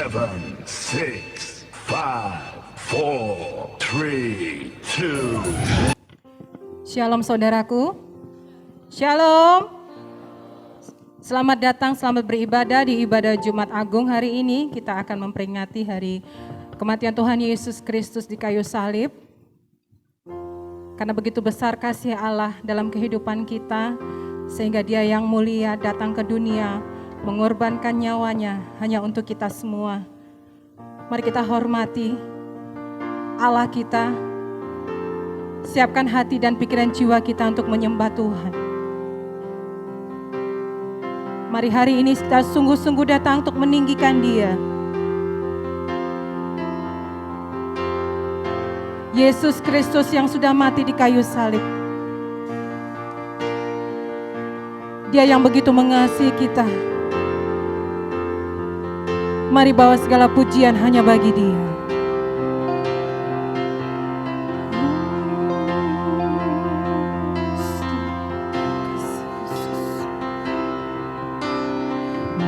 7, 6, 5, 4, 3, 2. Shalom saudaraku. Shalom. Selamat datang, selamat beribadah di ibadah Jumat Agung hari ini. Kita akan memperingati hari kematian Tuhan Yesus Kristus di kayu salib. Karena begitu besar kasih Allah dalam kehidupan kita, sehingga Dia yang mulia datang ke dunia, mengorbankan nyawanya hanya untuk kita semua. Mari kita hormati Allah kita, siapkan hati dan pikiran jiwa kita untuk menyembah Tuhan. Mari hari ini kita sungguh-sungguh datang untuk meninggikan Dia. Yesus Kristus yang sudah mati di kayu salib. Dia yang begitu mengasihi kita. Mari bawa segala pujian hanya bagi Dia.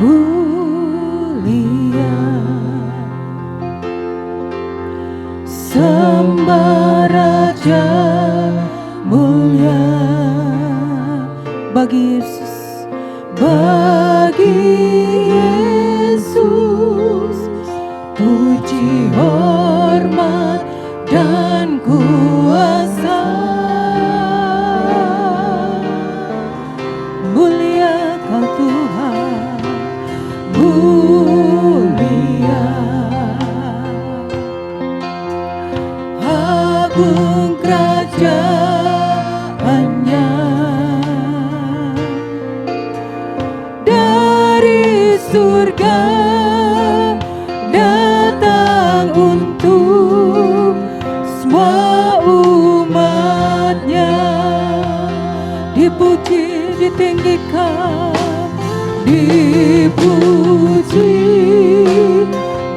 Mulia, sembah Raja mulia, bagi Yesus, bagi Yesus, puji, hormat, dan kuasa. Mulia Kau Tuhan, mulia, agung kerajaannya, dari surga datang untuk semua umatnya. Dipuji, ditinggikan, dipuji,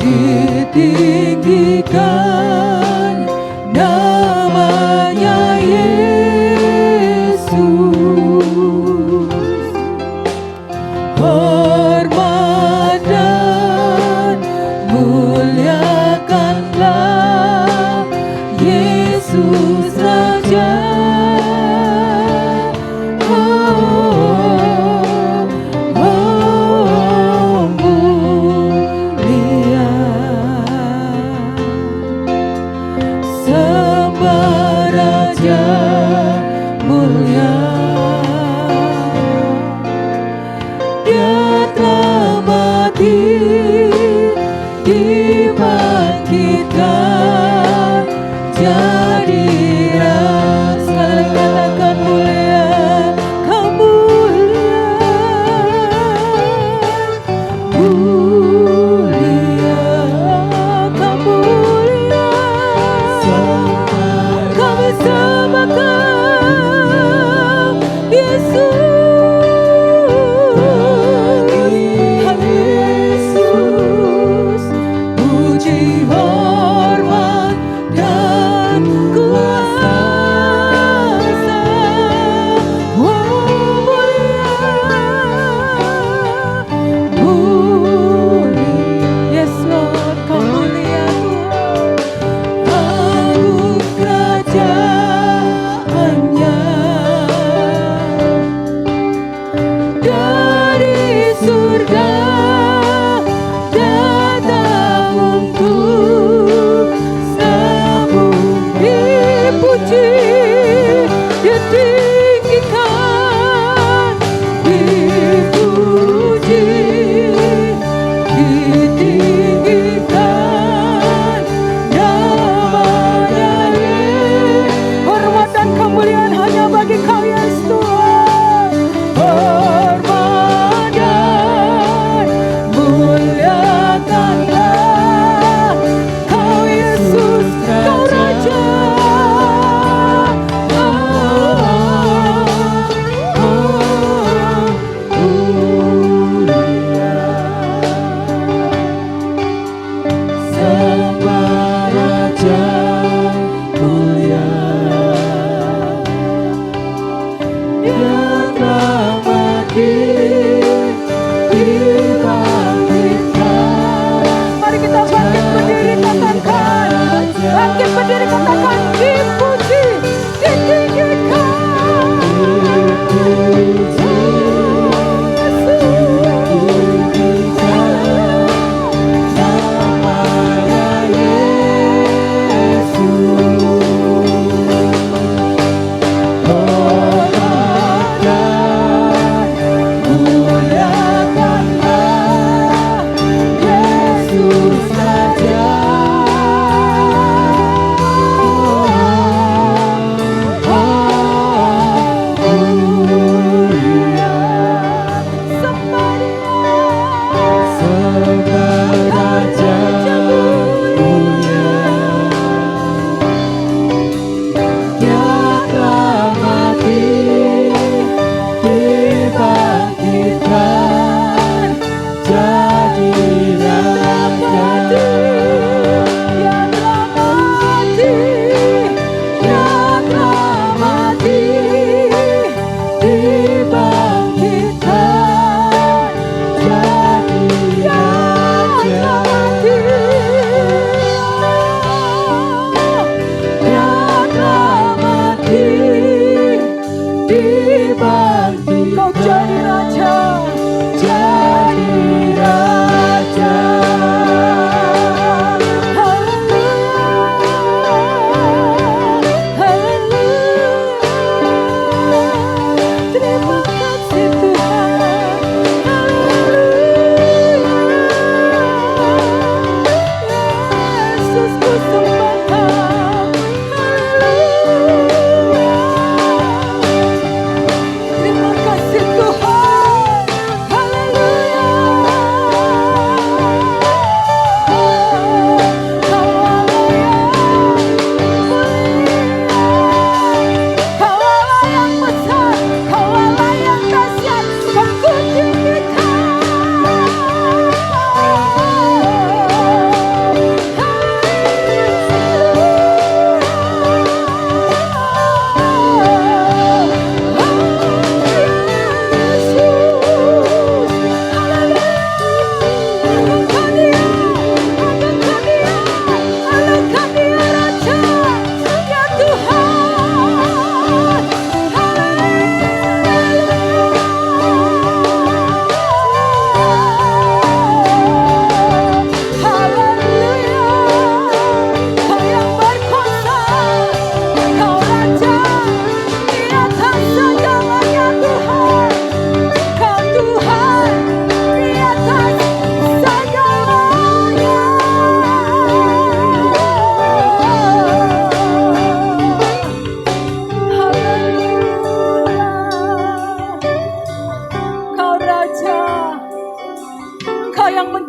ditinggikan namanya Yesus. Hormat dan muliakanlah Yesus Raja.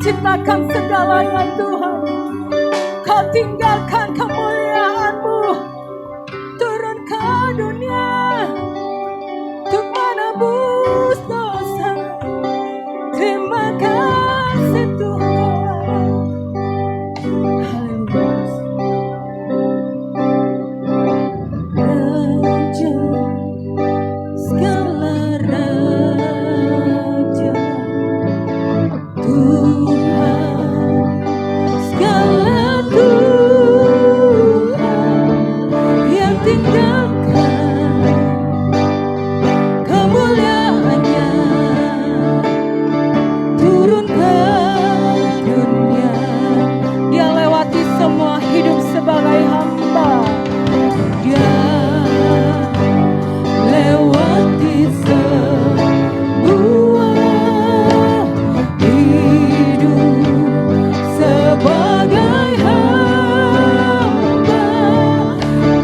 menciptakan segalanya Tuhan. Kau tinggalkan kemuliaan-Mu turun ke dunia untuk menebus dosa. Terima kasih Tuhan. Raja, segala raja, Tuhan, segala Tuhan yang tinggalkan kemuliaannya turun ke dunia. Dia lewati semua hidup sebagai hamba. Dia lewati semua hidup sebagai hamba.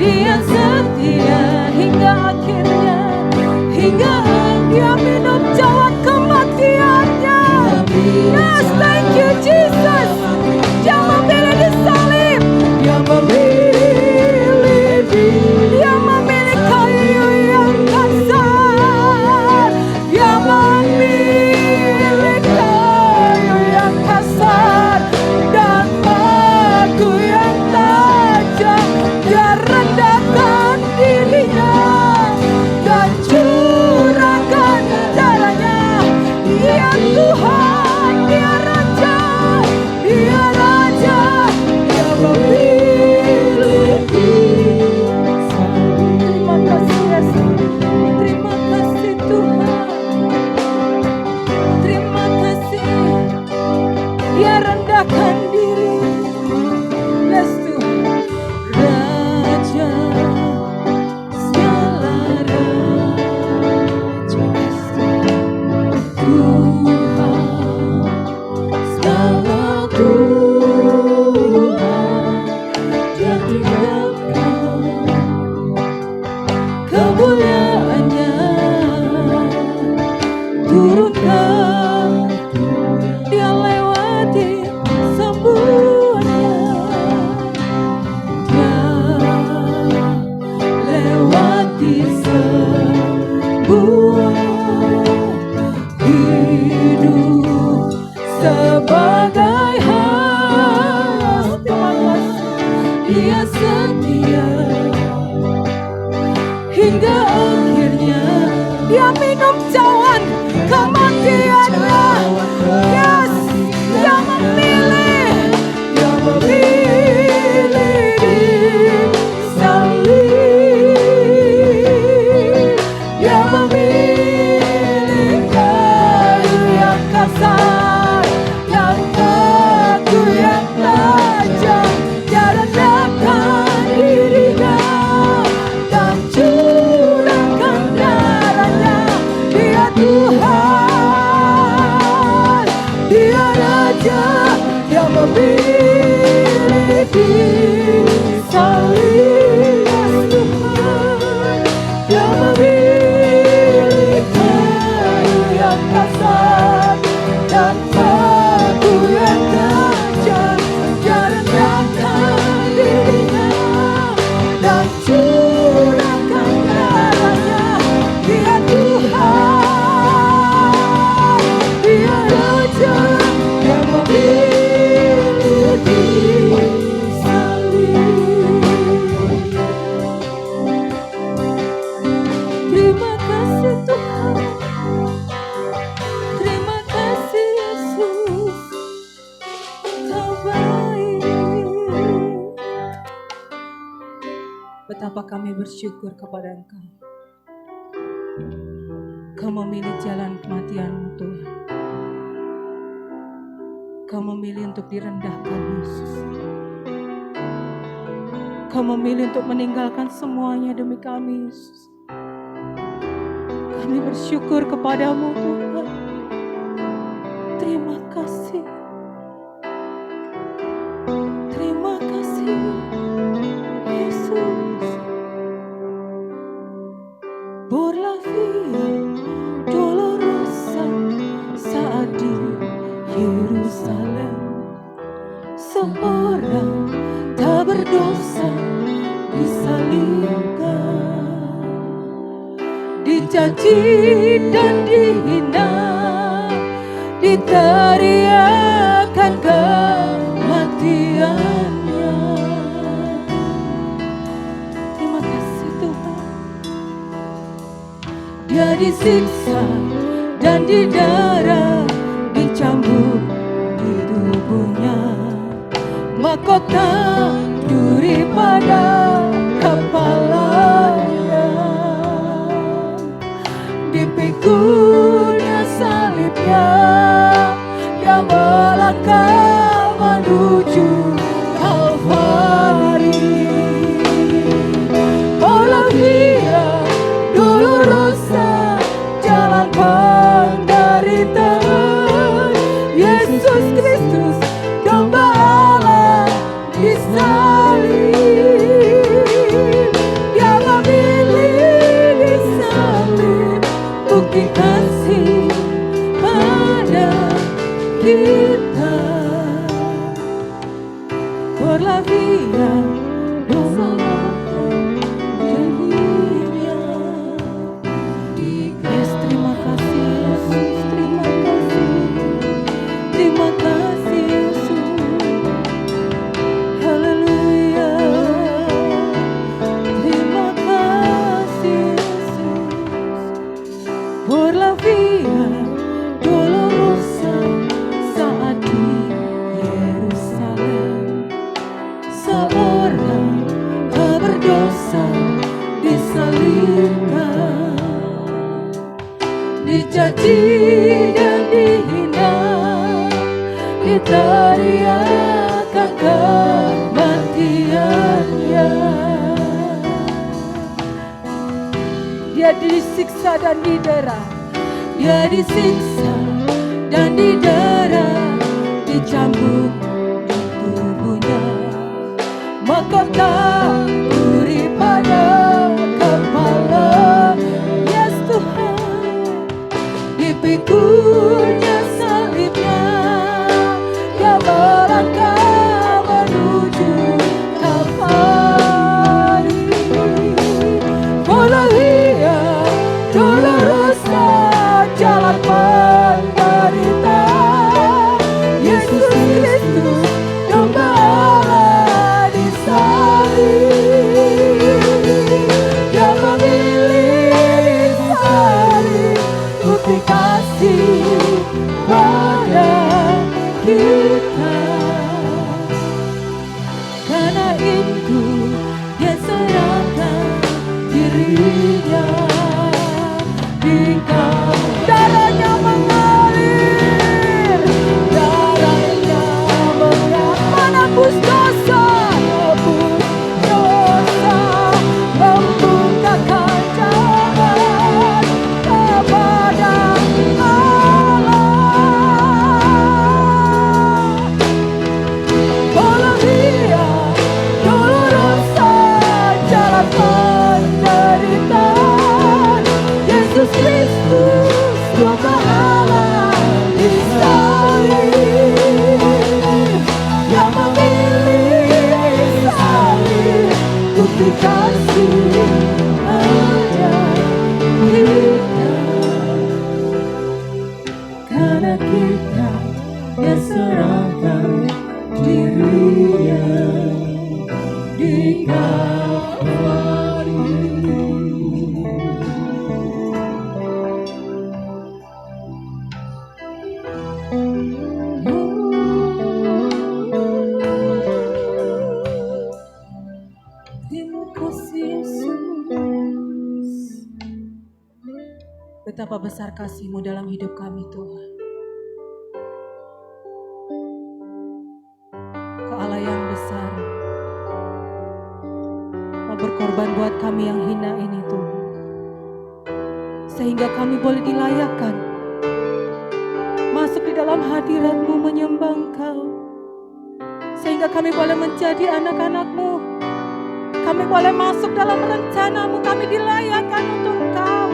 Dia setia hingga akhirnya, hingga dia minum cawan kematiannya. Yes, thank you Jesus. Dia memilih disalib, dia memilih, dia memilih kayu yang kasar, dia memilih kayu yang kasar dan batu yang tajam. Dia rendahkan dirinya dan curahkan darahnya. Dia Tuhan, dia Raja, dia Raja, dia memilih. Terima kasih Yesus, terima kasih Tuhan, terima kasih. Dia rendahkan diri. Yes Tuhan. Raja, segala raja, Tuhan, segala Tuhan yang tinggalkan kemuliaannya turunkan. Dia lewati semuanya. Dia lewati semua hidup sebagai hamba. Dia setia hingga akhirnya. Dia minum cawan kematiannya. Yes, dia memilih, dia memilih disalib. Dia memilih kayu yang kasar dan batu yang tajam. Dia rendahkan dirinya dan curahkan darahnya. Dia Tuhan, dia Raja, dia memilih disalib. Tuhan, dia memilih kayu yang kasar dan batu yang tajam. Dia rendahkan dirinya dan curahkan darahnya. Dia Tuhan, dia Raja, dia memilih disalib. Terima kasih Tuhan, terima kasih Yesus, Kau baik. Betapa kami bersyukur kepada Engkau. Kau memilih jalan kematian-Mu Tuhan. Kau memilih untuk direndahkan Yesus. Kau memilih untuk meninggalkan semuanya demi kami Yesus. Kami bersyukur kepadamu Tuhan. Terima kasih. Terima kasih Yesus. Por la vía dolorosa saat di Yerusalem. seorang tak berdosa disalibkan, dicaci dan dihina, diteriakan kematiannya. Terima kasih Tuhan. Dia disiksa dan didera, dicambuk di tubuhnya, mahkota duri pada kepalanya, dipikunya salibnya, dia melangkah menuju Kalvari. Olah dia Dolorosa, jalan penderitaan. Yesus Kristus, domba Allah disalib. Dia memilih disalib, bukti kasih pada kita. Berlarian dosa dirinya. Yes, terima kasih Yesus, terima kasih. Terima kasih Yesus. Haleluya. Terima kasih Yesus. Por la via dolorosa saat di Yerusalem, seorang tak berdosa disalibkan, dicaci dan dihina, diteriakan kematiannya. Dia disiksa dan didera, dia disiksa dan didera, dicambuk di tubuhnya, mahkota duri pada kepala. Yes Tuhan, dipikunya salibnya, dia melangkah menuju Kalvari. Olah Dolorosa, jalan penderitaan. Yesus Kristus, domba Allah disalib. Dia memilih disalib, bukti kasih pada kita. Karena itu dia serahkan dirinya, di darahnya mengalir, darahnya menghapus dosa, membukakan jalan kepada Allah. Olah dia dolorosa, jalan penderitaan. Yesus Kristus, domba Allah disalib. Yang memilih salib, bukti kasih ada kita. Karena kita dia serahkan dirinya di Kalvari. Terima kasih Yesus. Betapa besar kasih-Mu dalam hidup kami Tuhan. Kau Allah yang besar, mau berkorban buat kami yang hina ini Tuhan, sehingga kami boleh dilayakkan masuk di dalam hadirat-Mu menyembah Engkau, sehingga kami boleh menjadi anak-anak-Mu, kami boleh masuk dalam rencana-Mu, kami dilayakkan untuk Engkau.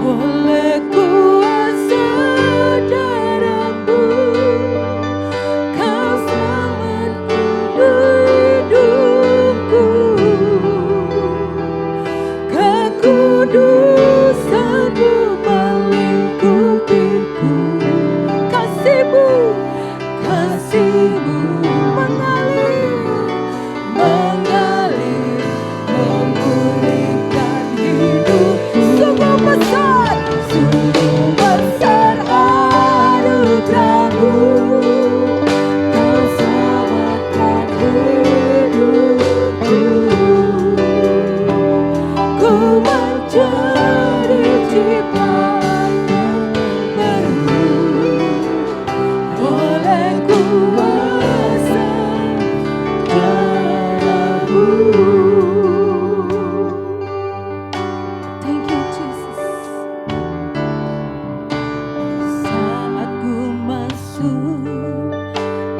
Oleh kuasa darah-Mu ciptaan baru oleh kuasa darah-Mu. Thank you Jesus. Saat ku masuk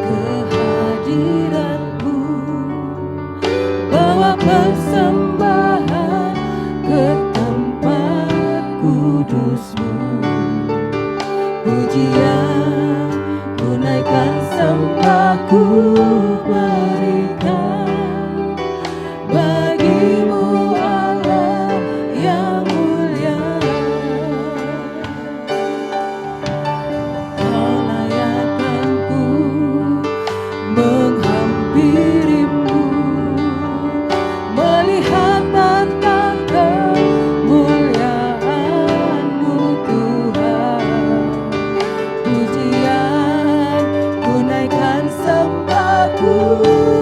ke hadirat-Mu, bawa persembahan ke tempat kudus-Mu. Pujian ku naikkan, sembah ku berikan bagi-Mu Allah yang mulia. Kelayakan-Ku menghampiri-Mu, melihat tentang kemuliaan-Mu Tuhan. Pujian ku naikkan, sembah ku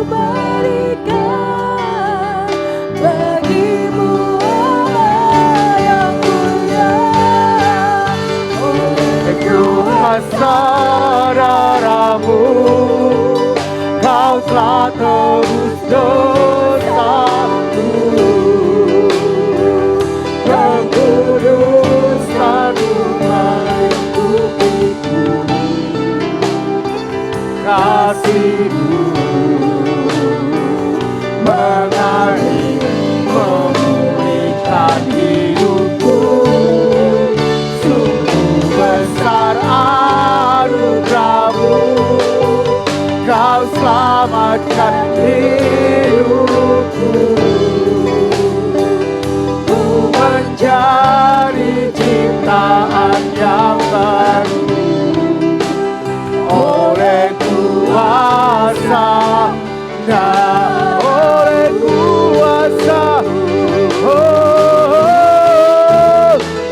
berikan bagi-Mu Allah yang mulia. Oleh Kuasa darah-Mu, Kau telah tebus dosaku. Kekudusan-Mu melingkupiku, kasih-Mu mengalir memulihkan hidupku. Sungguh besar anugerah-Mu, Kau selamatkan hidupku. Ku menjadi ciptaan yang baru oleh kuasa dan oleh kuasa,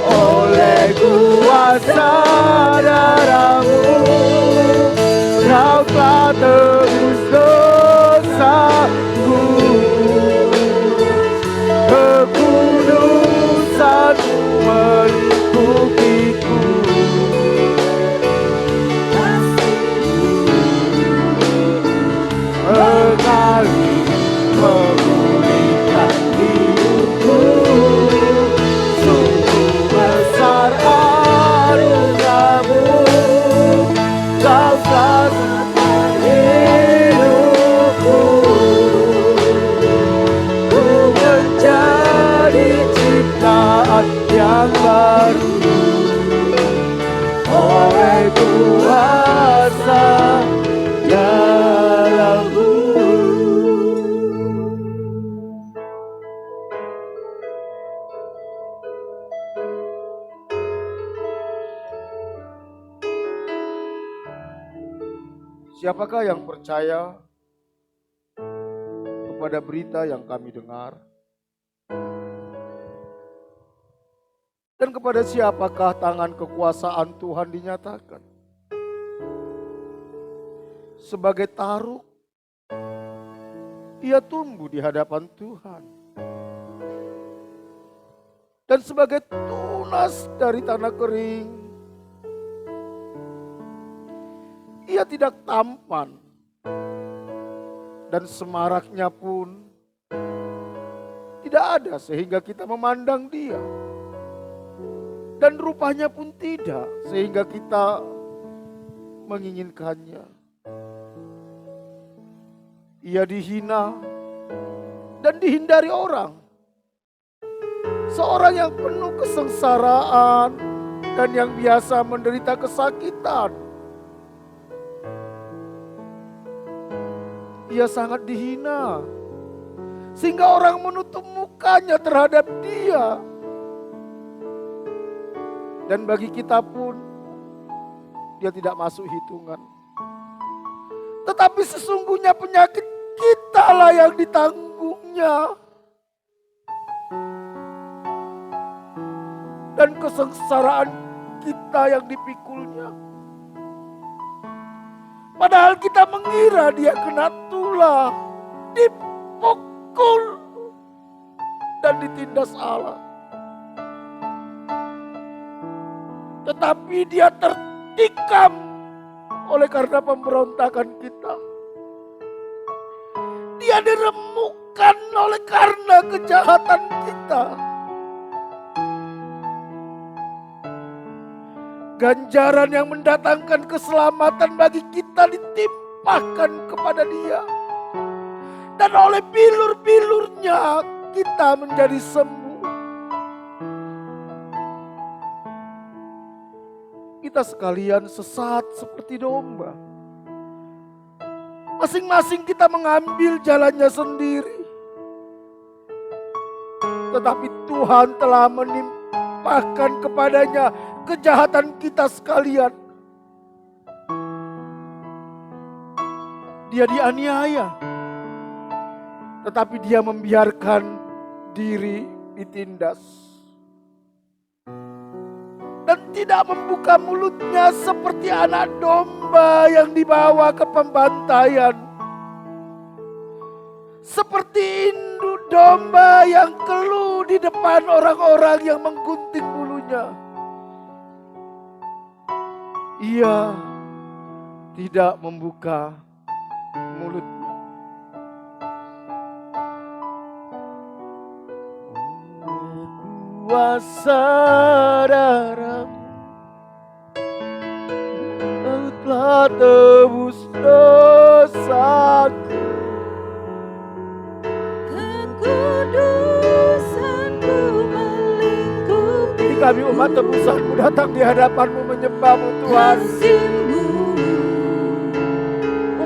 oleh kuasa darah-Mu, Kau telah tebus dosaku. Kekudusan-Mu melingkupiku, mengalir memulihkan hidupku. Sungguh besar anugerah-Mu, Kau selamatkan hidupku. Ku menjadi ciptaan yang baru oleh kuasa darah-Mu. Siapakah yang percaya kepada berita yang kami dengar? Dan kepada siapakah tangan kekuasaan Tuhan dinyatakan? Sebagai taruk, ia tumbuh di hadapan Tuhan. Dan sebagai tunas dari tanah kering, ia tidak tampan. Dan semaraknya pun tidak ada sehingga kita memandang dia. Dan rupanya pun tidak sehingga kita menginginkannya. Ia dihina dan dihindari orang. Seorang yang penuh kesengsaraan dan yang biasa menderita kesakitan. Ia sangat dihina sehingga orang menutup mukanya terhadap dia. Dan bagi kita pun dia tidak masuk hitungan. Tetapi sesungguhnya penyakit kita lah yang ditanggungnya. Dan kesengsaraan kita yang dipikulnya. Padahal kita mengira dia kena tulah, dipukul dan ditindas Allah. tetapi dia tertikam oleh karena pemberontakan kita. Dia diremukkan oleh karena kejahatan kita. Ganjaran yang mendatangkan keselamatan bagi kita ditimpahkan kepada dia. Dan oleh bilur-bilurnya kita menjadi sembuh. Kita sekalian sesat seperti domba. Masing-masing kita mengambil jalannya sendiri. Tetapi Tuhan telah menimpahkan kepadanya kejahatan kita sekalian. Dia dianiaya, tetapi dia membiarkan diri ditindas. Dan tidak membuka mulutnya seperti anak domba yang dibawa ke pembantaian. Seperti induk domba yang keluh di depan orang-orang yang menggunting bulunya. Ia tidak membuka mulutnya. Kuasa darah Engkau telah tebus dosaku. Kekudusanmu melingkupi. Ini kami umat tebusanmu datang di hadapanmu menyembahmu Tuhan. Kasih-Mu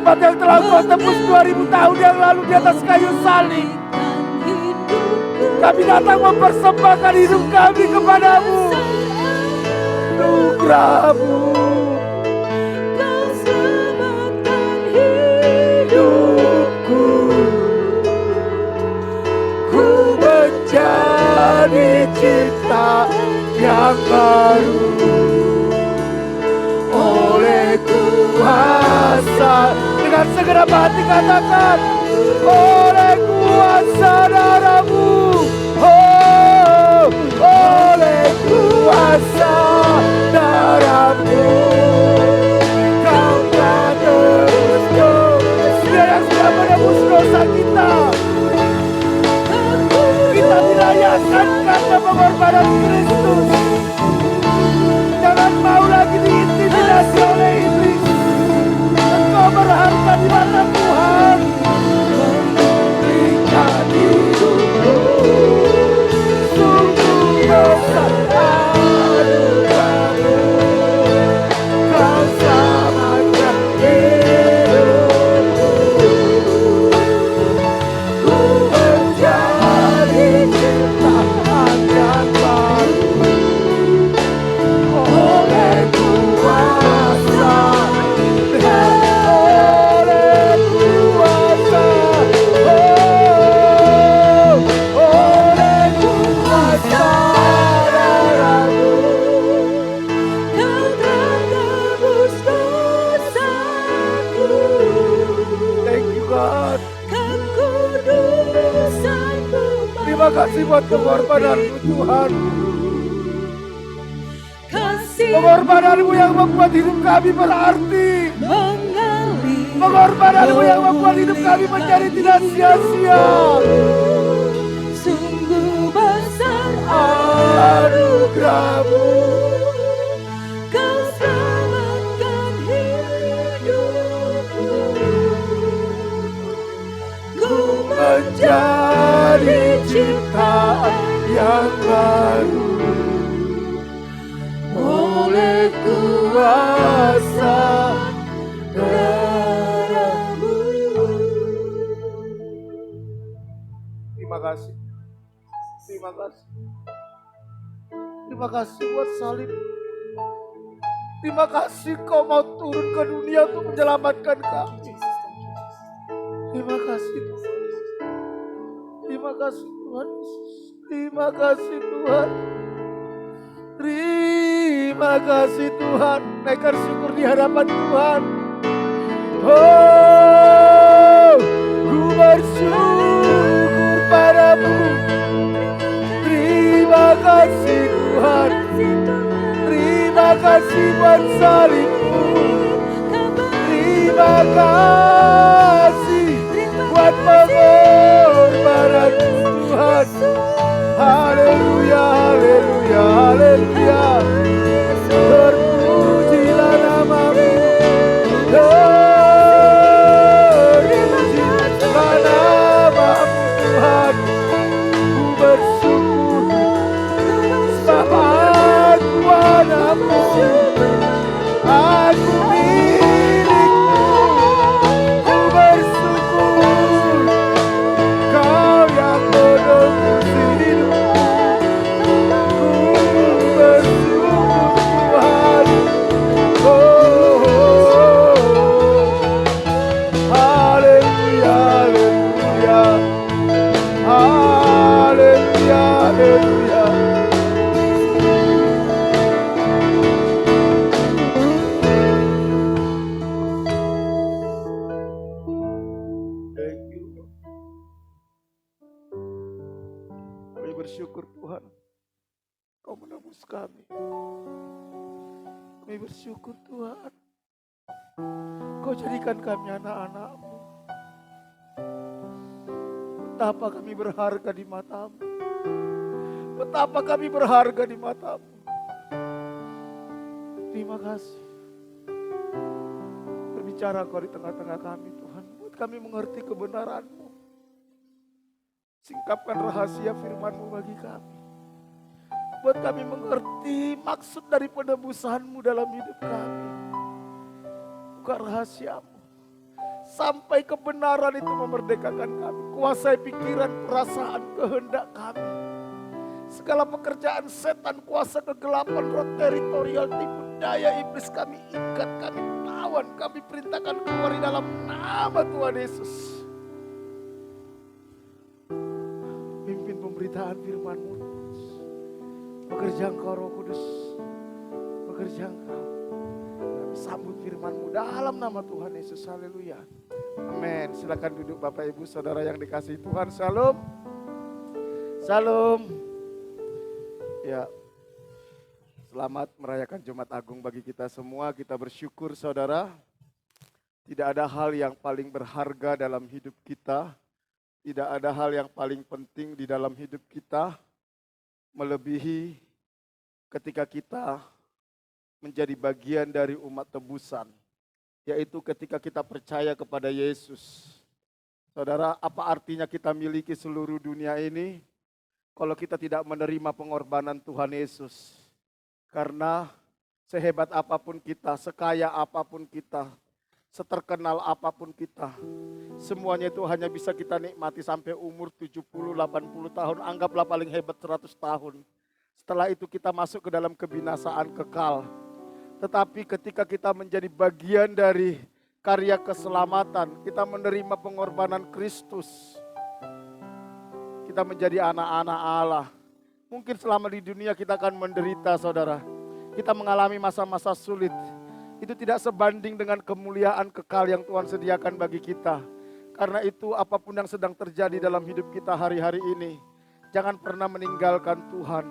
Umat yang telah Kau tebus 2000 tahun yang lalu di atas kayu salib. Kami datang mempersembahkan hidup kami kepadamu. Anugerah-Mu Kau selamatkan hidupku. Ku menjadi cipta yang baru oleh kuasa. Dengan segenap hati katakan, oleh kuasa darah-Mu. Oh, oleh kuasa darah-Mu. Kau telah tebus dosa. Dia yang sudah menebus dosa kita. Kita dirayakan karena pengorbanan Kristus. Jangan mau lagi diintimidasi oleh iblis. Engkau berharga di mata Tuhan. Memberikan hidupmu sungguh besar anugerah-Mu. Kau selamatkan hidupku. Ku menjadi ciptaan yang baru oleh kuasa. Oleh kuasa. Oleh kuasa darah-Mu. Kau telah tebus dosaku. Thank you God. Kekudusanmu Terima kasih buat pengorbanan-Mu Tuhan. kasih Pengorbanan-Mu yang membuat hidup kami berarti. mengalir. Pengorbanan-Mu yang membuat hidup kami menjadi tidak sia-sia. Sungguh besar Anugerah-Mu. Kau selamatkan hidupku. Ku Menjadi ciptaan yang baru oleh kuasa darah-Mu. Terima kasih. Terima kasih. Terima kasih buat salib. Terima kasih Kau mau turun ke dunia untuk menyelamatkan kami. Terima kasih Tuhan. Terima kasih Tuhan Yesus. Terima kasih Tuhan. Terima kasih Tuhan. Naikkan syukur di hadapan Tuhan. Oh, ku bersyukur padamu. Terima kasih Tuhan. Terima Terima kasih buat salibmu. Terima kasih buat pengorbanan Tuhan. Haleluya, haleluya, haleluya. Terpujilah namamu. Terpujilah namamu Tuhan. Ku bersyukur sebab aku anakmu. Aku milikmu. Ku bersyukur Kau yang menebus hidupku. Ku bersyukur Tuhan. Oh, oh, oh. Haleluya, haleluya. Haleluya, haleluya. Thank you, Lord. Kami bersyukur Tuhan, Kau menebus kami. Kami bersyukur Tuhan, Kau jadikan kami anak-anak-Mu. Betapa kami berharga di mata-Mu. Betapa kami berharga di mata-Mu. Terima kasih. Berbicara Kau di tengah-tengah kami Tuhan. Buat kami mengerti kebenaran-Mu. Singkapkan rahasia firman-Mu bagi kami. Buat kami mengerti maksud dari penebusan-Mu dalam hidup kami. Buka rahasia-Mu. Sampai kebenaran itu memerdekakan kami. Kuasai pikiran, perasaan, kehendak kami. Segala pekerjaan setan, kuasa kegelapan, roh teritorial, tipu daya iblis kami ikat, kami tawan, kami perintahkan keluar di dalam nama Tuhan Yesus. Pimpin pemberitaan firman-Mu. Bekerja Engkau Roh Kudus. Bekerja Engkau. Kami sambut firman-Mu dalam nama Tuhan Yesus. Haleluya. Amin. Silakan duduk Bapak Ibu Saudara yang dikasihi Tuhan. Shalom. Shalom. Ya. Selamat merayakan Jumat Agung bagi kita semua. Kita bersyukur Saudara. Tidak ada hal yang paling berharga dalam hidup kita. Tidak ada hal yang paling penting di dalam hidup kita melebihi ketika kita menjadi bagian dari umat tebusan, yaitu ketika kita percaya kepada Yesus. Saudara, apa artinya kita miliki seluruh dunia ini kalau kita tidak menerima pengorbanan Tuhan Yesus? Karena sehebat apapun kita, sekaya apapun kita, seterkenal apapun kita, semuanya itu hanya bisa kita nikmati sampai umur 70, 80 tahun, anggaplah paling hebat 100 tahun. Setelah itu kita masuk ke dalam kebinasaan kekal. Tetapi ketika kita menjadi bagian dari karya keselamatan, kita menerima pengorbanan Kristus, kita menjadi anak-anak Allah. Mungkin selama di dunia kita akan menderita saudara, kita mengalami masa-masa sulit. Itu tidak sebanding dengan kemuliaan kekal yang Tuhan sediakan bagi kita. Karena itu apapun yang sedang terjadi dalam hidup kita hari-hari ini, jangan pernah meninggalkan Tuhan.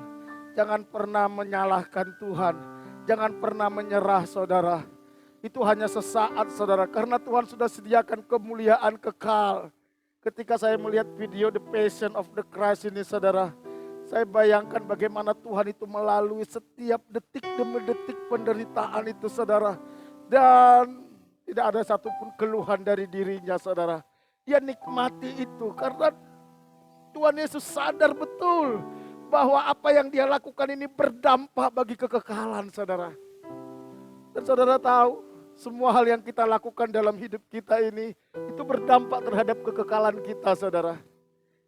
Jangan pernah menyalahkan Tuhan. Jangan pernah menyerah saudara. Itu hanya sesaat saudara. Karena Tuhan sudah sediakan kemuliaan kekal. Ketika saya melihat video The Passion of the Christ ini saudara, saya bayangkan bagaimana Tuhan itu melalui setiap detik demi detik penderitaan itu saudara. Dan tidak ada satupun keluhan dari dirinya saudara. Dia nikmati itu karena Tuhan Yesus sadar betul bahwa apa yang dia lakukan ini berdampak bagi kekekalan saudara. Dan saudara tahu semua hal yang kita lakukan dalam hidup kita ini itu berdampak terhadap kekekalan kita saudara.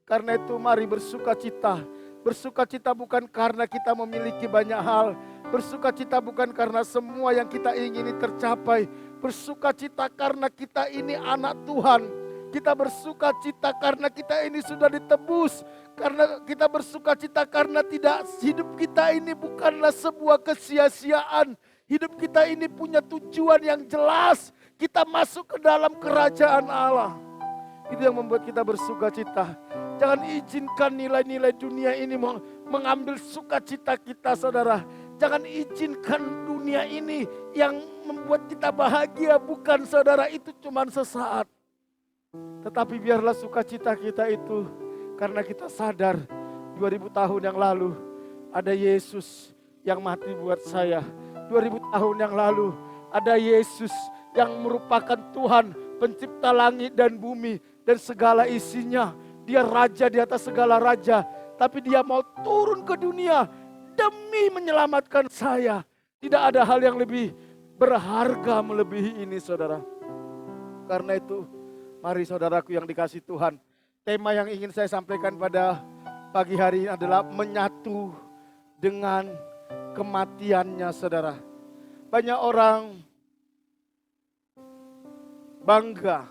Karena itu mari bersukacita. Bersukacita bukan karena kita memiliki banyak hal. Bersukacita bukan karena semua yang kita ingini tercapai. Bersukacita karena kita ini anak Tuhan. Kita bersukacita karena kita ini sudah ditebus. Karena kita bersukacita karena hidup kita ini bukanlah sebuah kesia-siaan. Hidup kita ini punya tujuan yang jelas. Kita masuk ke dalam kerajaan Allah. Itu yang membuat kita bersukacita. Jangan izinkan nilai-nilai dunia ini mengambil sukacita kita saudara. Jangan izinkan dunia ini yang membuat kita bahagia. Bukan saudara, itu cuma sesaat. Tetapi biarlah sukacita kita itu karena kita sadar 2000 tahun yang lalu ada Yesus yang mati buat saya. 2000 tahun yang lalu ada Yesus yang merupakan Tuhan pencipta langit dan bumi dan segala isinya. Dia raja di atas segala raja. Tapi dia mau turun ke dunia demi menyelamatkan saya. Tidak ada hal yang lebih berharga melebihi ini, saudara. Karena itu, mari saudaraku yang dikasihi Tuhan. Tema yang ingin saya sampaikan pada pagi hari ini adalah menyatu dengan kematiannya, saudara. Banyak orang bangga,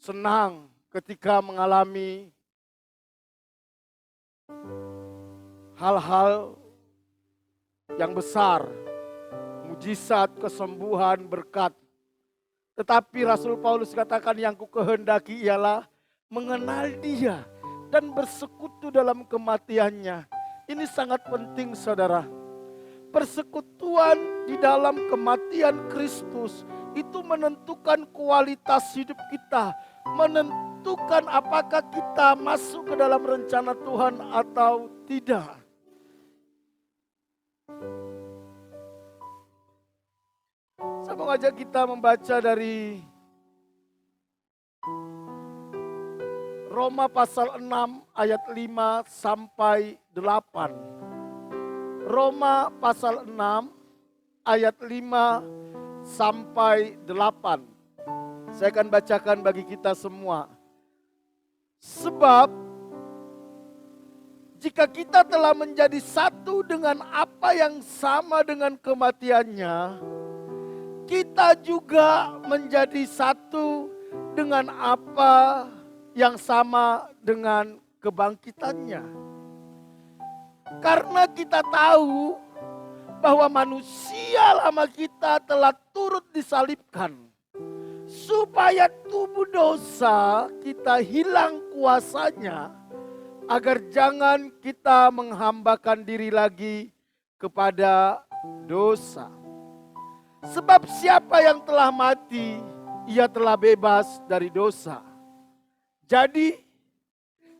senang ketika mengalami hal-hal yang besar, mujizat, kesembuhan, berkat. Tetapi Rasul Paulus katakan yang kukehendaki ialah mengenal dia dan bersekutu dalam kematiannya. Ini sangat penting, saudara. Persekutuan di dalam kematian Kristus itu menentukan kualitas hidup kita, menentukan apakah kita masuk ke dalam rencana Tuhan atau tidak. Saya mau ngajak kita membaca dari Roma pasal 6 ayat 5 sampai 8. Roma pasal 6 ayat 5 sampai 8. Saya akan bacakan bagi kita semua. Sebab jika kita telah menjadi satu dengan apa yang sama dengan kematiannya, kita juga menjadi satu dengan apa yang sama dengan kebangkitannya. Karena kita tahu bahwa manusia lama kita telah turut disalibkan, supaya tubuh dosa kita hilang kuasanya, agar jangan kita menghambakan diri lagi kepada dosa. Sebab siapa yang telah mati, ia telah bebas dari dosa. Jadi,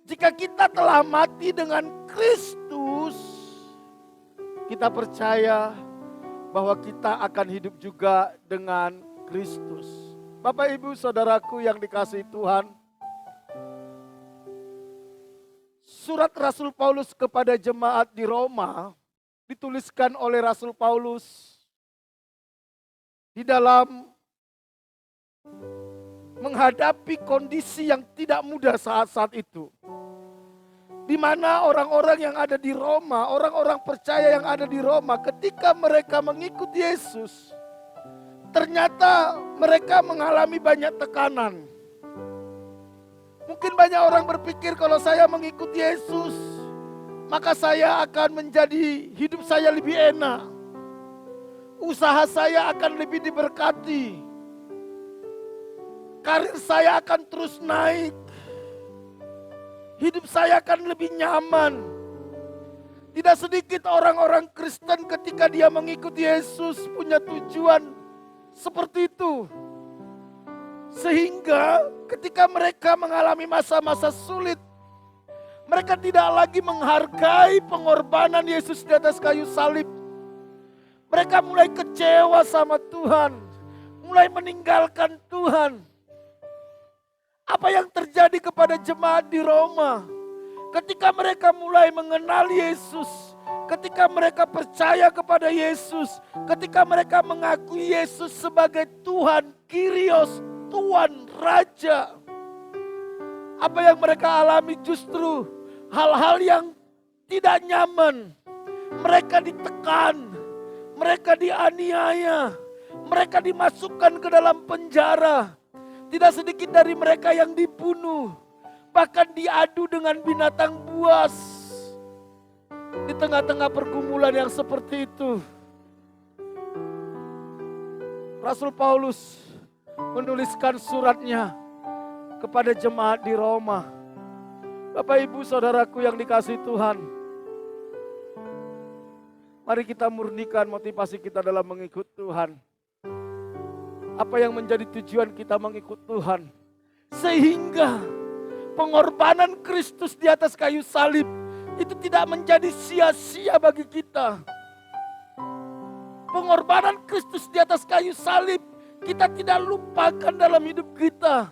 jika kita telah mati dengan Kristus, kita percaya bahwa kita akan hidup juga dengan Kristus. Bapak, Ibu, saudaraku yang dikasihi Tuhan, surat Rasul Paulus kepada jemaat di Roma dituliskan oleh Rasul Paulus di dalam menghadapi kondisi yang tidak mudah saat-saat itu. Di mana orang-orang yang ada di Roma, orang-orang percaya yang ada di Roma, ketika mereka mengikuti Yesus, ternyata mereka mengalami banyak tekanan. Mungkin banyak orang berpikir kalau saya mengikuti Yesus, maka saya akan menjadi hidup saya lebih enak. Usaha saya akan lebih diberkati. Karir saya akan terus naik. Hidup saya akan lebih nyaman. Tidak sedikit orang-orang Kristen ketika dia mengikuti Yesus punya tujuan seperti itu. Sehingga ketika mereka mengalami masa-masa sulit, mereka tidak lagi menghargai pengorbanan Yesus di atas kayu salib. Mereka mulai kecewa sama Tuhan, mulai meninggalkan Tuhan. Apa yang terjadi kepada jemaat di Roma? Ketika mereka mulai mengenal Yesus, ketika mereka percaya kepada Yesus, ketika mereka mengakui Yesus sebagai Tuhan, Kyrios, Tuhan, Raja. Apa yang mereka alami justru hal-hal yang tidak nyaman. Mereka ditekan, mereka dianiaya, mereka dimasukkan ke dalam penjara. Tidak sedikit dari mereka yang dibunuh, bahkan diadu dengan binatang buas. Di tengah-tengah pergumulan yang seperti itu, Rasul Paulus menuliskan suratnya kepada jemaat di Roma. Bapak, Ibu, saudaraku yang dikasihi Tuhan, Mari kita murnikan motivasi kita dalam mengikut Tuhan. Apa yang menjadi tujuan kita mengikut Tuhan. Sehingga pengorbanan Kristus di atas kayu salib itu tidak menjadi sia-sia bagi kita. Pengorbanan Kristus di atas kayu salib kita tidak lupakan dalam hidup kita.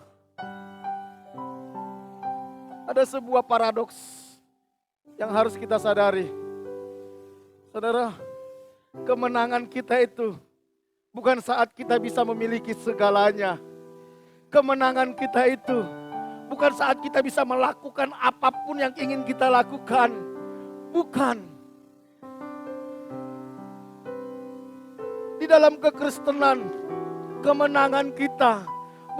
Ada sebuah paradoks yang harus kita sadari. Saudara, kemenangan kita itu bukan saat kita bisa memiliki segalanya. Kemenangan kita itu bukan saat kita bisa melakukan apapun yang ingin kita lakukan. Bukan. Di dalam kekristenan, kemenangan kita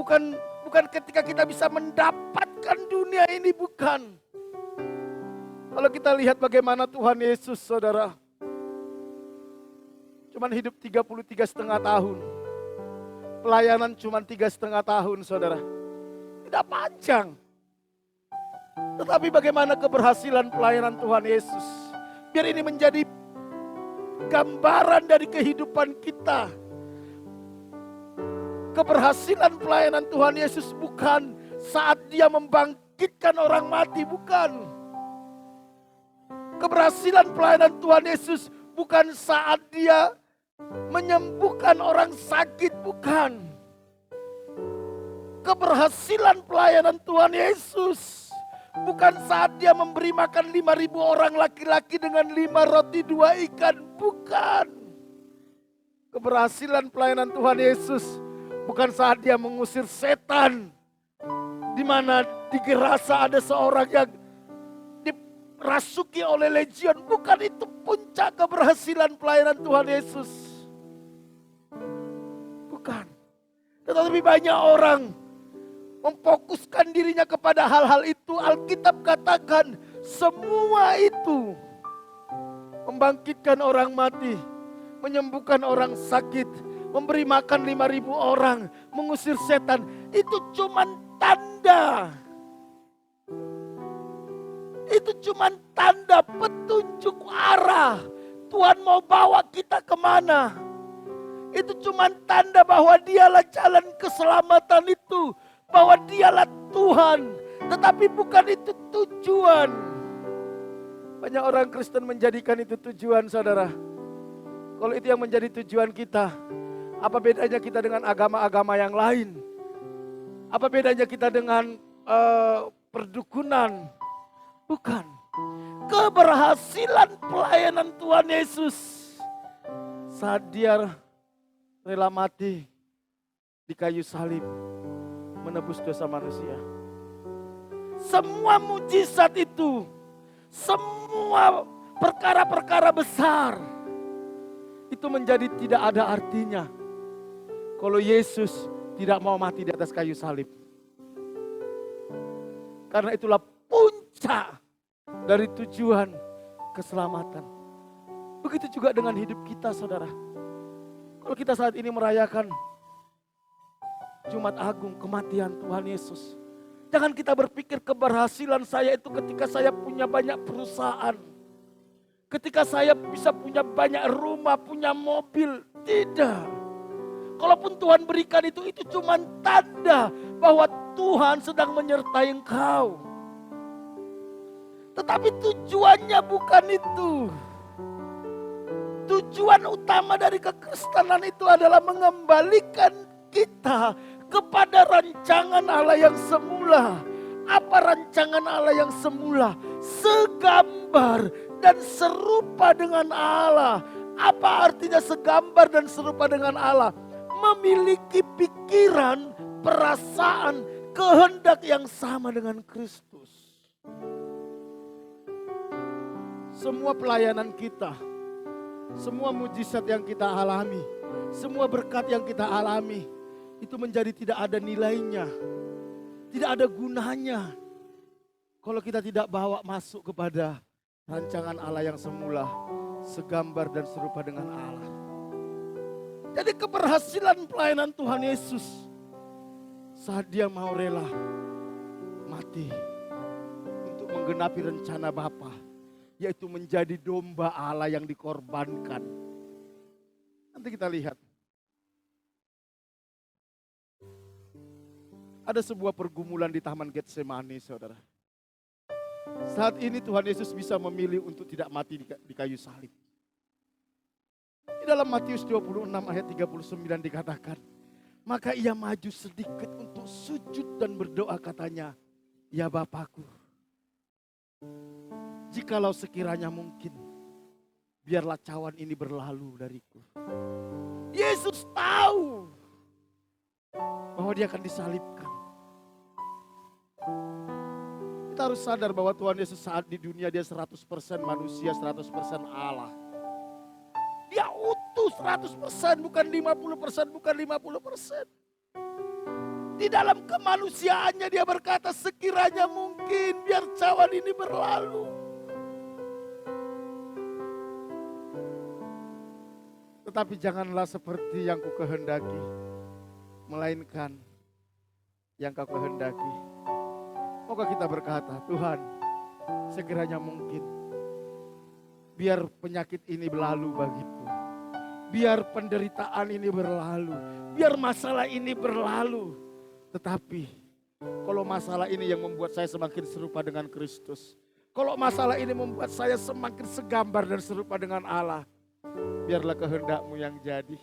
bukan ketika kita bisa mendapatkan dunia ini, bukan. Kalau kita lihat bagaimana Tuhan Yesus, saudara, cuman hidup 33,5 tahun. Pelayanan cuman 3,5 tahun, saudara. Tidak panjang. Tetapi bagaimana keberhasilan pelayanan Tuhan Yesus. Biar ini menjadi gambaran dari kehidupan kita. Keberhasilan pelayanan Tuhan Yesus bukan saat dia membangkitkan orang mati, bukan. Keberhasilan pelayanan Tuhan Yesus bukan saat dia menyembuhkan orang sakit, bukan. Keberhasilan pelayanan Tuhan Yesus bukan saat dia memberi makan 5.000 orang laki-laki dengan 5 roti 2 ikan, bukan. Keberhasilan pelayanan Tuhan Yesus bukan saat dia mengusir setan, di mana di Gerasa ada seorang yang dirasuki oleh legion. Bukan itu puncak keberhasilan pelayanan Tuhan Yesus. Bukan. Tetapi banyak orang memfokuskan dirinya kepada hal-hal itu. Alkitab katakan semua itu membangkitkan orang mati, menyembuhkan orang sakit, memberi makan 5.000 orang, mengusir setan. Itu cuma tanda. Itu cuma tanda petunjuk arah. Tuhan mau bawa kita kemana. Itu cuma tanda bahwa dialah jalan keselamatan itu. Bahwa dialah Tuhan. Tetapi bukan itu tujuan. Banyak orang Kristen menjadikan itu tujuan, saudara. Kalau itu yang menjadi tujuan kita, apa bedanya kita dengan agama-agama yang lain? Apa bedanya kita dengan perdukunan? Bukan. Keberhasilan pelayanan Tuhan Yesus saat dia rela mati di kayu salib menebus dosa manusia. Semua mujizat itu, semua perkara-perkara besar itu menjadi tidak ada artinya kalau Yesus tidak mau mati di atas kayu salib. Karena itulah puncak dari tujuan keselamatan. Begitu juga dengan hidup kita, saudara. Kalau kita saat ini merayakan Jumat Agung, kematian Tuhan Yesus, jangan kita berpikir keberhasilan saya itu ketika saya punya banyak perusahaan, ketika saya bisa punya banyak rumah, punya mobil. Tidak. Kalaupun Tuhan berikan itu cuma tanda bahwa Tuhan sedang menyertai engkau. Tetapi tujuannya bukan itu. Tujuan utama dari kekristenan itu adalah mengembalikan kita kepada rancangan Allah yang semula. Apa rancangan Allah yang semula? Segambar dan serupa dengan Allah. Apa artinya segambar dan serupa dengan Allah? Memiliki pikiran, perasaan, kehendak yang sama dengan Kristus. Semua pelayanan kita, semua mujizat yang kita alami, semua berkat yang kita alami, itu menjadi tidak ada nilainya, tidak ada gunanya kalau kita tidak bawa masuk kepada rancangan Allah yang semula, segambar dan serupa dengan Allah. Jadi keberhasilan pelayanan Tuhan Yesus saat dia mau rela mati untuk menggenapi rencana Bapa, yaitu menjadi domba Allah yang dikorbankan. Nanti kita lihat. Ada sebuah pergumulan di Taman Getsemani, saudara. Saat ini Tuhan Yesus bisa memilih untuk tidak mati di kayu salib. Di dalam Matius 26 ayat 39 dikatakan, maka ia maju sedikit untuk sujud dan berdoa, katanya, ya Bapakku, jikalau sekiranya mungkin, biarlah cawan ini berlalu dariku. Yesus tahu bahwa dia akan disalibkan. Kita harus sadar bahwa Tuhan Yesus saat di dunia dia 100% manusia, 100% Allah. Dia utuh 100%, bukan 50%, bukan 50%. Di dalam kemanusiaannya dia berkata, sekiranya mungkin biar cawan ini berlalu. Tetapi janganlah seperti yang ku kehendaki, melainkan yang kau kehendaki. Moga kita berkata, Tuhan, sekiranya mungkin, biar penyakit ini berlalu bagiku. Biar penderitaan ini berlalu. Biar masalah ini berlalu. Tetapi, kalau masalah ini yang membuat saya semakin serupa dengan Kristus. Kalau masalah ini membuat saya semakin segambar dan serupa dengan Allah. Biarlah kehendak-Mu yang jadi.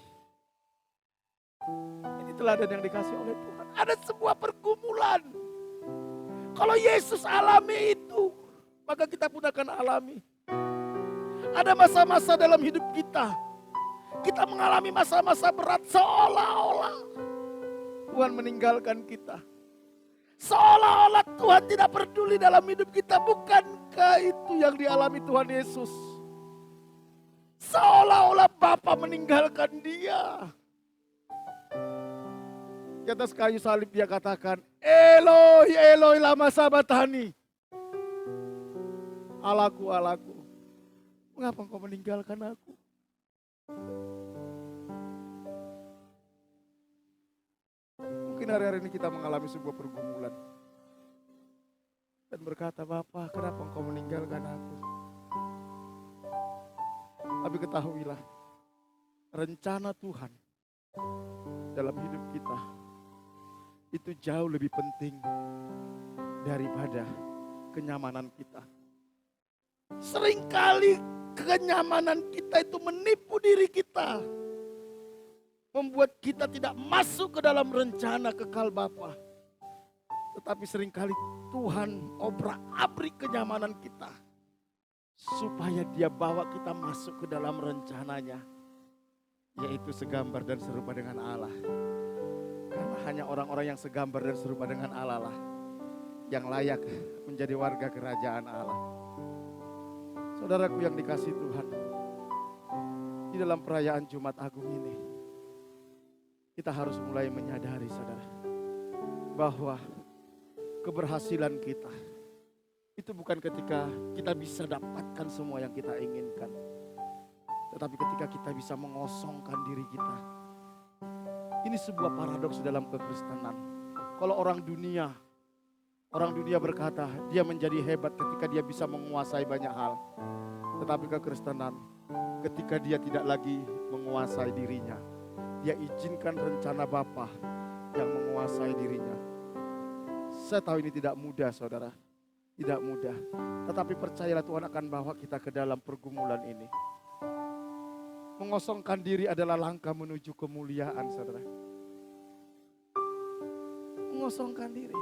Ini teladan yang dikasih oleh Tuhan. Ada sebuah pergumulan. Kalau Yesus alami itu, maka kita pun akan alami. Ada masa-masa dalam hidup kita. Kita mengalami masa-masa berat seolah-olah Tuhan meninggalkan kita. Seolah-olah Tuhan tidak peduli dalam hidup kita. Bukankah itu yang dialami Tuhan Yesus? Seolah-olah Bapa meninggalkan dia. Di atas kayu salib dia katakan, Eloi, Eloi lama sabatani. Allahku, Allahku, mengapa engkau meninggalkan aku? Mungkin hari-hari ini kita mengalami sebuah pergumulan. Dan berkata, Bapa, kenapa engkau meninggalkan aku? Tapi ketahuilah, rencana Tuhan dalam hidup kita itu jauh lebih penting daripada kenyamanan kita. Seringkali kenyamanan kita itu menipu diri kita. Membuat kita tidak masuk ke dalam rencana kekal Bapa. Tetapi seringkali Tuhan obrak-abrik kenyamanan kita. Supaya dia bawa kita masuk ke dalam rencananya. Yaitu segambar dan serupa dengan Allah. Karena hanya orang-orang yang segambar dan serupa dengan Allah lah yang layak menjadi warga kerajaan Allah. Saudaraku yang dikasihi Tuhan, di dalam perayaan Jumat Agung ini, kita harus mulai menyadari, saudara, bahwa keberhasilan kita itu bukan ketika kita bisa dapatkan semua yang kita inginkan, tetapi ketika kita bisa mengosongkan diri kita. Ini sebuah paradoks dalam kekristenan. Kalau orang dunia berkata dia menjadi hebat ketika dia bisa menguasai banyak hal. Tetapi kekristenan ketika dia tidak lagi menguasai dirinya, dia izinkan rencana Bapa yang menguasai dirinya. Saya tahu ini tidak mudah, saudara. Tidak mudah. Tetapi percayalah Tuhan akan bawa kita ke dalam pergumulan ini. Mengosongkan diri adalah langkah menuju kemuliaan, saudara. Mengosongkan diri.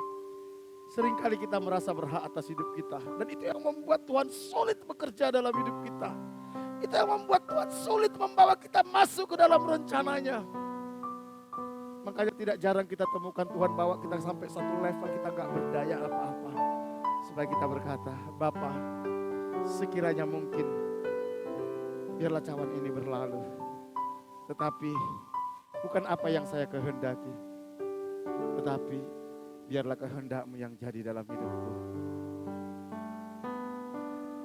Seringkali kita merasa berhak atas hidup kita. Dan itu yang membuat Tuhan sulit bekerja dalam hidup kita. Itu yang membuat Tuhan sulit membawa kita masuk ke dalam rencananya. Makanya tidak jarang kita temukan Tuhan bawa kita sampai satu level kita gak berdaya apa-apa. Supaya kita berkata, Bapa, sekiranya mungkin biarlah cawan ini berlalu. Tetapi bukan apa yang saya kehendaki. Tetapi biarlah kehendak-Mu yang jadi dalam hidupku.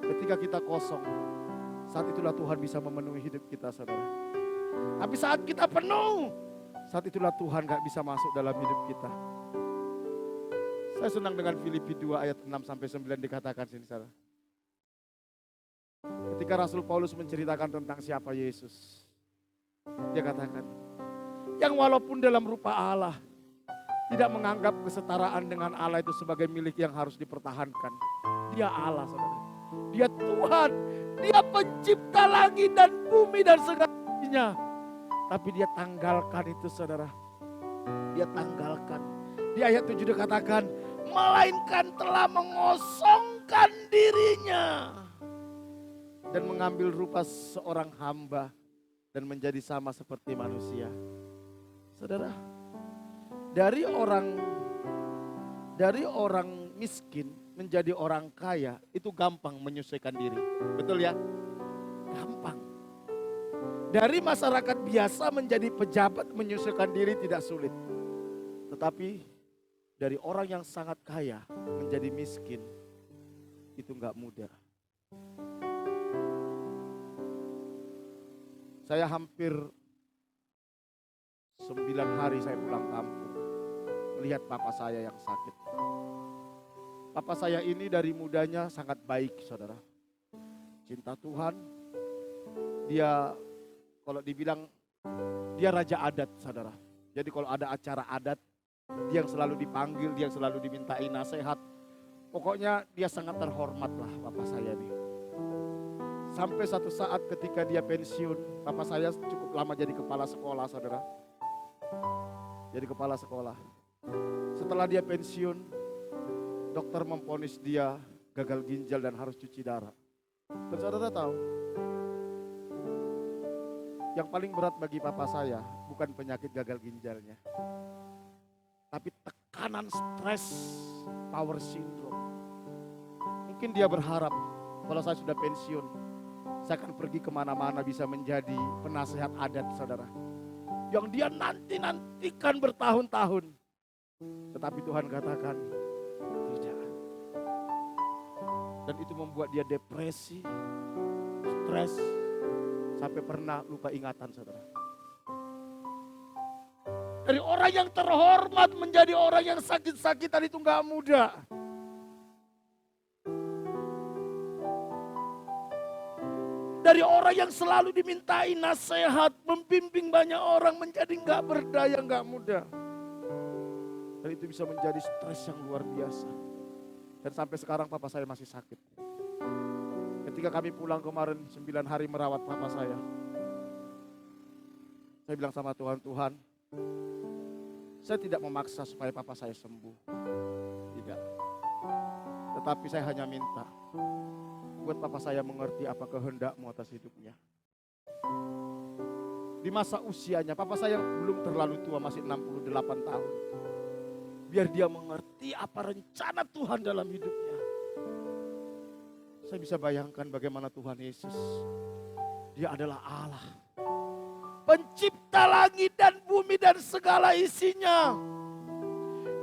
Ketika kita kosong, saat itulah Tuhan bisa memenuhi hidup kita, saudara. Tapi saat kita penuh, saat itulah Tuhan gak bisa masuk dalam hidup kita. Saya senang dengan Filipi 2 ayat 6-9 dikatakan sini, saudara. Ketika Rasul Paulus menceritakan tentang siapa Yesus, dia katakan, yang walaupun dalam rupa Allah, tidak menganggap kesetaraan dengan Allah itu sebagai milik yang harus dipertahankan. Dia Allah, saudara. Dia Tuhan, dia pencipta langit dan bumi dan segalanya. Tapi dia tanggalkan itu, saudara. Dia tanggalkan. Di ayat 7 dikatakan, melainkan telah mengosongkan dirinya dan mengambil rupa seorang hamba dan menjadi sama seperti manusia. Saudara, dari orang miskin menjadi orang kaya itu gampang menyesuaikan diri. Betul ya? Gampang. Dari masyarakat biasa menjadi pejabat menyesuaikan diri tidak sulit. Tetapi dari orang yang sangat kaya menjadi miskin itu enggak mudah. Saya hampir 9 hari saya pulang kampung melihat papa saya yang sakit. Papa saya ini dari mudanya sangat baik, saudara. Cinta Tuhan. Dia kalau dibilang dia raja adat, saudara. Jadi kalau ada acara adat, dia yang selalu dipanggil, dia yang selalu dimintai nasihat. Pokoknya dia sangat terhormat lah papa saya nih. Sampai satu saat ketika dia pensiun, papa saya cukup lama jadi kepala sekolah, saudara. Jadi kepala sekolah. Setelah dia pensiun, dokter memvonis dia gagal ginjal dan harus cuci darah. Dan saudara tahu, yang paling berat bagi papa saya bukan penyakit gagal ginjalnya, tapi tekanan stres, power syndrome. Mungkin dia berharap kalau saya sudah pensiun, saya akan pergi kemana-mana bisa menjadi penasehat adat, saudara. Yang dia nanti-nantikan bertahun-tahun. Tetapi Tuhan katakan, tidak. Dan itu membuat dia depresi, stres, sampai pernah lupa ingatan, saudara. Dari orang yang terhormat menjadi orang yang sakit-sakitan itu gak mudah. Dari orang yang selalu dimintai nasihat, membimbing banyak orang menjadi gak berdaya, gak mudah. Dan itu bisa menjadi stres yang luar biasa. Dan sampai sekarang papa saya masih sakit. Ketika kami pulang kemarin 9 hari merawat papa saya bilang sama Tuhan, Tuhan, saya tidak memaksa supaya papa saya sembuh. Tidak. Tetapi saya hanya minta buat papa saya mengerti apa kehendak-Mu atas hidupnya. Di masa usianya, papa saya belum terlalu tua, masih 68 tahun. Biar dia mengerti apa rencana Tuhan dalam hidupnya. Saya bisa bayangkan bagaimana Tuhan Yesus. Dia adalah Allah. Pencipta langit dan bumi dan segala isinya.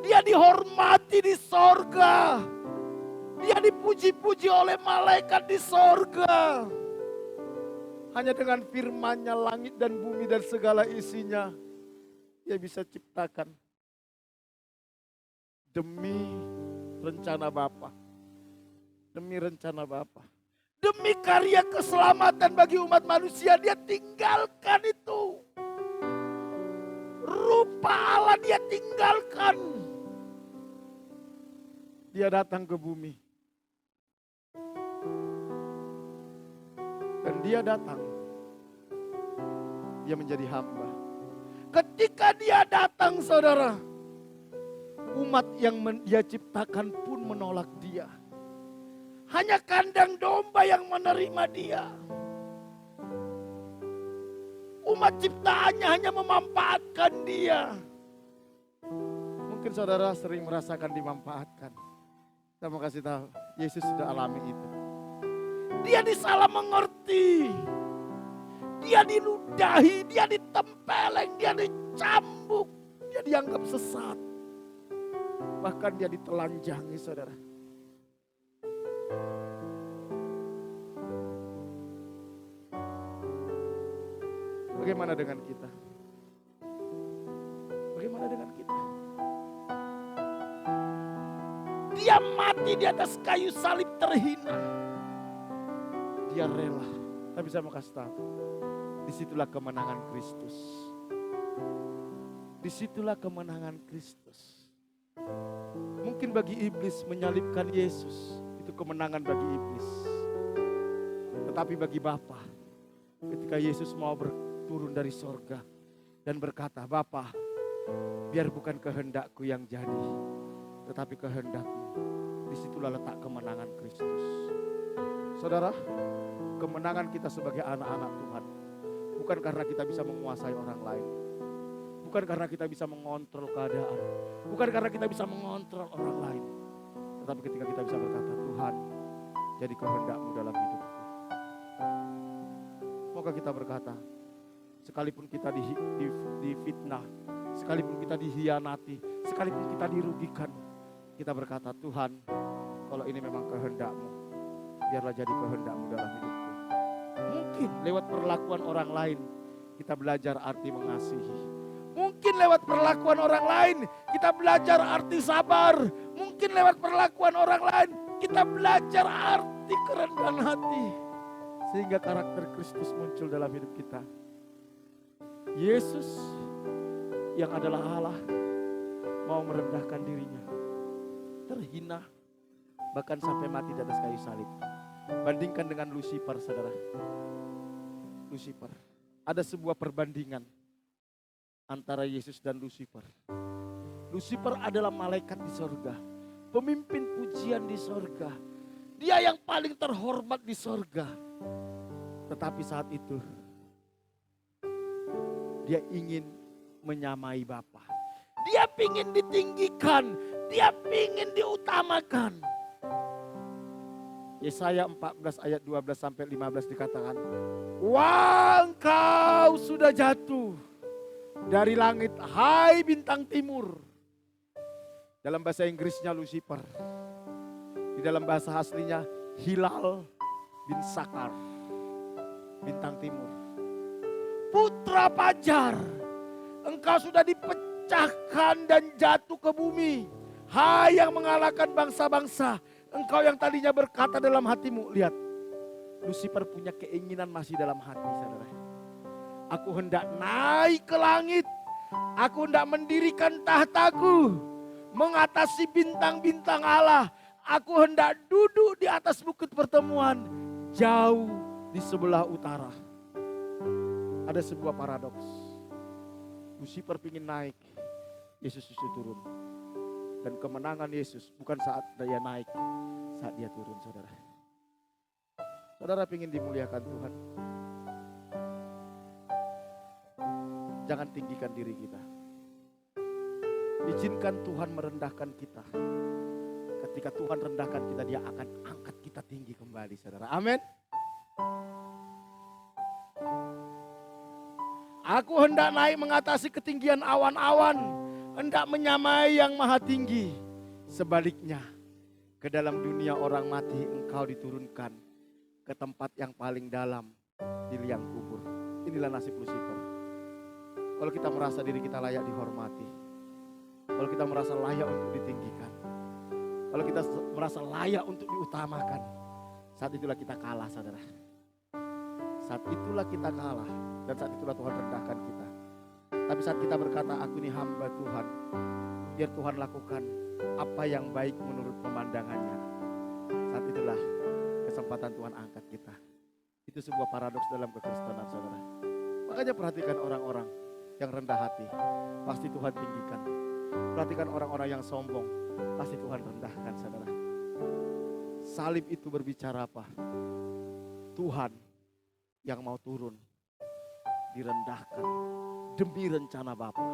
Dia dihormati di sorga. Dia dipuji-puji oleh malaikat di sorga. Hanya dengan firman-Nya langit dan bumi dan segala isinya. Dia bisa ciptakan. Demi rencana Bapa. Demi rencana Bapa. Demi karya keselamatan bagi umat manusia, dia tinggalkan itu. Rupa Allah dia tinggalkan. Dia datang ke bumi. Dan dia datang. Dia menjadi hamba. Ketika dia datang, saudara, umat yang dia ciptakan pun menolak dia. Hanya kandang domba yang menerima dia. Umat ciptaannya hanya memanfaatkan dia. Mungkin saudara sering merasakan dimanfaatkan. Saya mau kasih tahu, Yesus sudah alami itu. Dia disalah mengerti. Dia diludahi, dia ditempeleng, dia dicambuk. Dia dianggap sesat. Bahkan dia ditelanjangi, saudara. Bagaimana dengan kita? Bagaimana dengan kita? Dia mati di atas kayu salib terhina. dia rela. Tapi saya mau kasih tahu, disitulah kemenangan Kristus. Disitulah kemenangan Kristus. Mungkin bagi iblis menyalibkan Yesus itu kemenangan bagi iblis. Tetapi bagi Bapa, ketika Yesus mau turun dari sorga dan berkata, Bapa, biar bukan kehendakku yang jadi, tetapi kehendakmu. Disitulah letak kemenangan Kristus. Saudara, kemenangan kita sebagai anak-anak Tuhan bukan karena kita bisa menguasai orang lain, bukan karena kita bisa mengontrol keadaan, bukan karena kita bisa mengontrol orang lain, tetapi ketika kita bisa berkata, Tuhan, jadi kehendak-Mu dalam hidupku. Moga kita berkata, sekalipun kita difitnah, sekalipun kita dihianati, sekalipun kita dirugikan, kita berkata, Tuhan, kalau ini memang kehendak-Mu, biarlah jadi kehendak-Mu dalam hidupku. Mungkin lewat perlakuan orang lain, kita belajar arti mengasihi. Mungkin lewat perlakuan orang lain, kita belajar arti sabar. Mungkin lewat perlakuan orang lain, kita belajar arti kerendahan hati. Sehingga karakter Kristus muncul dalam hidup kita. Yesus yang adalah Allah mau merendahkan dirinya, terhina, bahkan sampai mati di atas kayu salib. Bandingkan dengan Lucifer, saudara. Lucifer, ada sebuah perbandingan antara Yesus dan Lucifer. Lucifer adalah malaikat di sorga, pemimpin pujian di sorga. Dia yang paling terhormat di sorga. Tetapi saat itu dia ingin menyamai Bapa. Dia ingin ditinggikan, dia ingin diutamakan. Yesaya 14 ayat 12 sampai 15 dikatakan, wah, engkau sudah jatuh dari langit, hai bintang timur. Dalam bahasa Inggrisnya Lucifer, di dalam bahasa aslinya Hilal bin Sakar, bintang timur. Putra Fajar, engkau sudah dipecahkan dan jatuh ke bumi. Hai yang mengalahkan bangsa-bangsa, engkau yang tadinya berkata dalam hatimu, lihat, Lucifer punya keinginan masih dalam hati, saudara. Aku hendak naik ke langit, aku hendak mendirikan tahtaku, mengatasi bintang-bintang Allah. Aku hendak duduk di atas bukit pertemuan, jauh di sebelah utara. Ada sebuah paradoks. Lucifer ingin naik, Yesus justru turun. Dan kemenangan Yesus bukan saat dia naik, saat dia turun, saudara. Saudara ingin dimuliakan Tuhan. Jangan tinggikan diri kita. Izinkan Tuhan merendahkan kita. Ketika Tuhan rendahkan kita, dia akan angkat kita tinggi kembali, saudara. Amin. Aku hendak naik mengatasi ketinggian awan-awan, hendak menyamai yang maha tinggi. Sebaliknya, ke dalam dunia orang mati engkau diturunkan ke tempat yang paling dalam di liang kubur. Inilah nasib Lucifer. Kalau kita merasa diri kita layak dihormati, kalau kita merasa layak untuk ditinggikan, kalau kita merasa layak untuk diutamakan, saat itulah kita kalah, saudara. Saat itulah kita kalah dan saat itulah Tuhan rendahkan kita. Tapi saat kita berkata, aku ini hamba Tuhan, biar Tuhan lakukan apa yang baik menurut pemandangannya. Saat itulah kesempatan Tuhan angkat kita. Itu sebuah paradoks dalam kekristenan, saudara. Makanya perhatikan orang-orang yang rendah hati, pasti Tuhan tinggikan. Perhatikan orang-orang yang sombong, pasti Tuhan rendahkan, saudara. Salib itu berbicara apa? Tuhan yang mau turun, direndahkan demi rencana Bapa.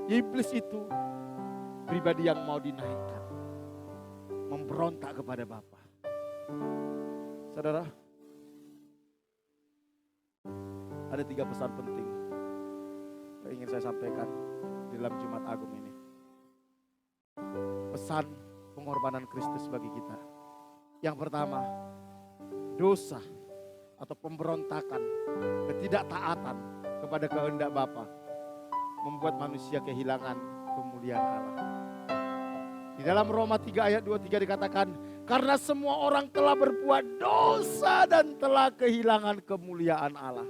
Iblis itu pribadi yang mau dinaikkan, memberontak kepada Bapa. Saudara, ada 3 pesan penting yang ingin saya sampaikan di dalam Jumat Agung ini. Pesan pengorbanan Kristus bagi kita. Yang pertama, dosa atau pemberontakan, ketidaktaatan kepada kehendak Bapa membuat manusia kehilangan kemuliaan Allah. Di dalam Roma 3 ayat 23 dikatakan, Karena semua orang telah berbuat dosa dan telah kehilangan kemuliaan Allah.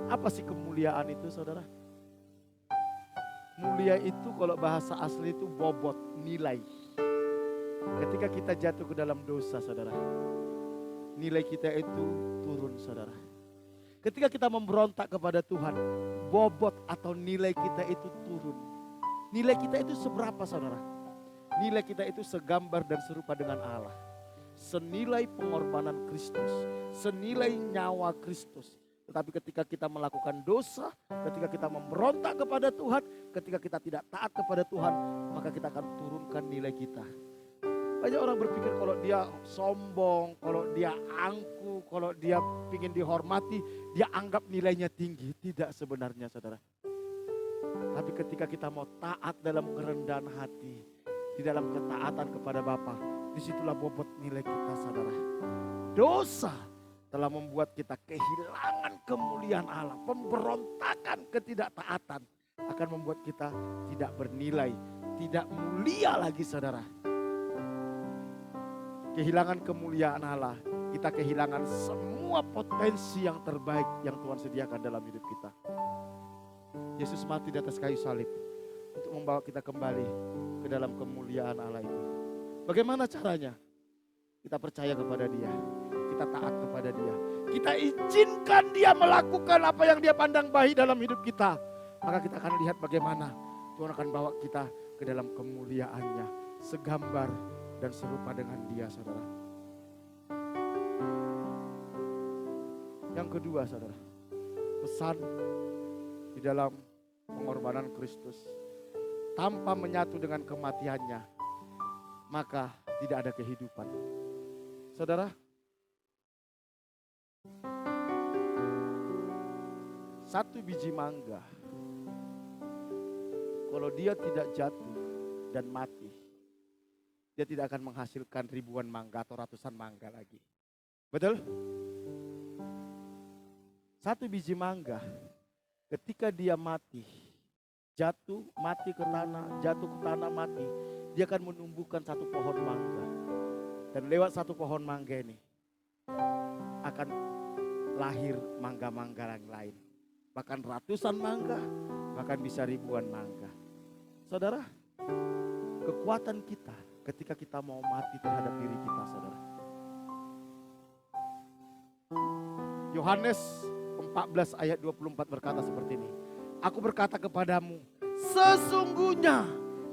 Apa sih kemuliaan itu, saudara? Mulia itu kalau bahasa asli itu bobot, nilai. Ketika kita jatuh ke dalam dosa, saudara, nilai kita itu turun, saudara. Ketika kita memberontak kepada Tuhan, bobot atau nilai kita itu turun. Nilai kita itu seberapa, saudara? Nilai kita itu segambar dan serupa dengan Allah. Senilai pengorbanan Kristus, senilai nyawa Kristus. Tetapi ketika kita melakukan dosa, ketika kita memberontak kepada Tuhan, ketika kita tidak taat kepada Tuhan, maka kita akan turunkan nilai kita. Banyak orang berpikir kalau dia sombong, kalau dia angkuh, kalau dia ingin dihormati, dia anggap nilainya tinggi. Tidak sebenarnya, saudara. Tapi ketika kita mau taat dalam kerendahan hati, di dalam ketaatan kepada Bapa, disitulah bobot nilai kita, saudara. Dosa telah membuat kita kehilangan kemuliaan Allah. Pemberontakan, ketidaktaatan akan membuat kita tidak bernilai, tidak mulia lagi, saudara. Kehilangan kemuliaan Allah, kita kehilangan semua potensi yang terbaik yang Tuhan sediakan dalam hidup kita. Yesus mati di atas kayu salib untuk membawa kita kembali ke dalam kemuliaan Allah itu. Bagaimana caranya? Kita percaya kepada Dia, kita taat kepada Dia, kita izinkan Dia melakukan apa yang Dia pandang baik dalam hidup kita. Maka kita akan lihat bagaimana Tuhan akan bawa kita ke dalam kemuliaannya, segambar dan serupa dengan Dia, saudara. Yang kedua, saudara, pesan di dalam pengorbanan Kristus, tanpa menyatu dengan kematiannya, maka tidak ada kehidupan. Saudara, satu biji mangga, kalau dia tidak jatuh dan mati, dia tidak akan menghasilkan ribuan mangga atau ratusan mangga lagi. Betul? Satu biji mangga, ketika dia mati, jatuh, mati ke tanah, jatuh ke tanah, mati, dia akan menumbuhkan satu pohon mangga. Dan lewat satu pohon mangga ini, akan lahir mangga-mangga yang lain. Bahkan ratusan mangga, bahkan bisa ribuan mangga. Saudara, kekuatan kita ketika kita mau mati terhadap diri kita, saudara. Yohanes 14 ayat 24 berkata seperti ini. Aku berkata kepadamu, sesungguhnya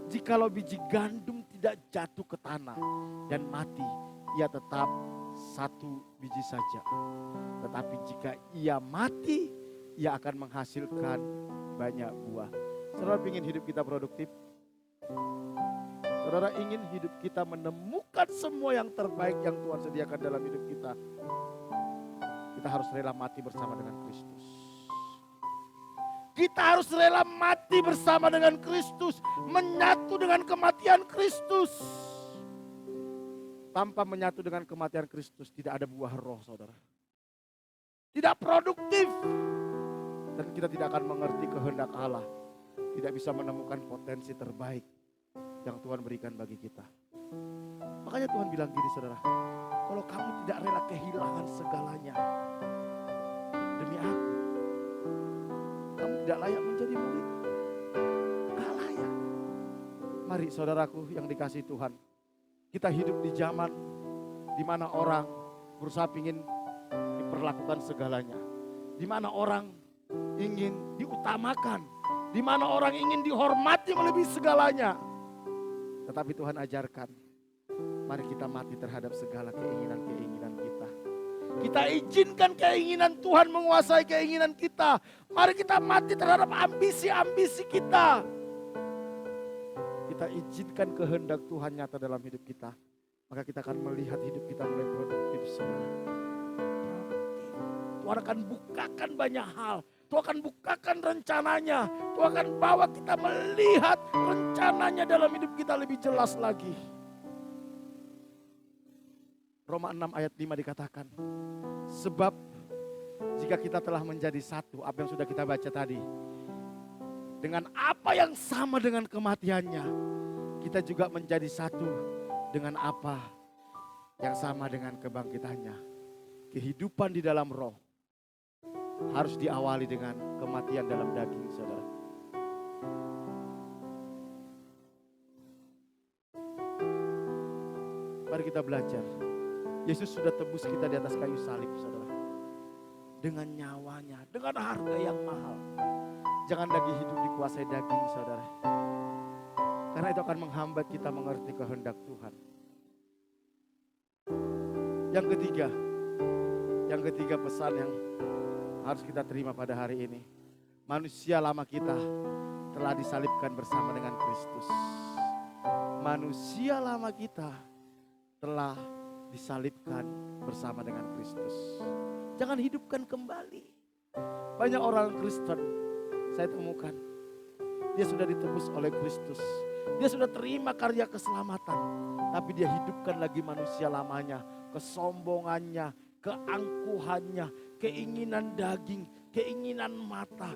jikalau biji gandum tidak jatuh ke tanah dan mati, ia tetap satu biji saja. Tetapi jika ia mati, ia akan menghasilkan banyak buah. Saudara ingin hidup kita produktif? Saudara ingin hidup kita menemukan semua yang terbaik yang Tuhan sediakan dalam hidup kita? Kita harus rela mati bersama dengan Kristus. Kita harus rela mati bersama dengan Kristus, menyatu dengan kematian Kristus. Tanpa menyatu dengan kematian Kristus tidak ada buah roh, saudara. Tidak produktif. Dan kita tidak akan mengerti kehendak Allah. Tidak bisa menemukan potensi terbaik yang Tuhan berikan bagi kita. Makanya Tuhan bilang gini, saudara. Kalau kamu tidak rela kehilangan segalanya demi aku, kamu tidak layak menjadi murid. Gak layak. Mari saudaraku yang dikasihi Tuhan, kita hidup di zaman di mana orang berusaha ingin diperlakukan segalanya. Di mana orang ingin diutamakan. Di mana orang ingin dihormati melebihi segalanya. Tetapi Tuhan ajarkan, mari kita mati terhadap segala keinginan-keinginan kita. Kita izinkan keinginan Tuhan menguasai keinginan kita. Mari kita mati terhadap ambisi-ambisi kita. Kita izinkan kehendak Tuhan nyata dalam hidup kita. Maka kita akan melihat hidup kita mulai produktif, saudara. Tuhan akan bukakan banyak hal. Tuhan akan bukakan rencananya. Tuhan akan bawa kita melihat rencananya dalam hidup kita lebih jelas lagi. Roma 6 ayat 5 dikatakan, sebab jika kita telah menjadi satu, apa yang sudah kita baca tadi, dengan apa yang sama dengan kematiannya, kita juga menjadi satu dengan apa yang sama dengan kebangkitannya. Kehidupan di dalam roh harus diawali dengan kematian dalam daging, saudara. Mari kita belajar. Yesus sudah tebus kita di atas kayu salib, saudara. Dengan nyawanya, dengan harga yang mahal. Jangan lagi hidup dikuasai daging, saudara. Karena itu akan menghambat kita mengerti kehendak Tuhan. Yang ketiga pesan yang harus kita terima pada hari ini. Manusia lama kita telah disalibkan bersama dengan Kristus. Manusia lama kita telah disalibkan bersama dengan Kristus. Jangan hidupkan kembali. Banyak orang Kristen saya temukan, dia sudah ditebus oleh Kristus. Dia sudah terima karya keselamatan. Tapi dia hidupkan lagi manusia lamanya. Kesombongannya, keangkuhannya, keinginan daging, keinginan mata.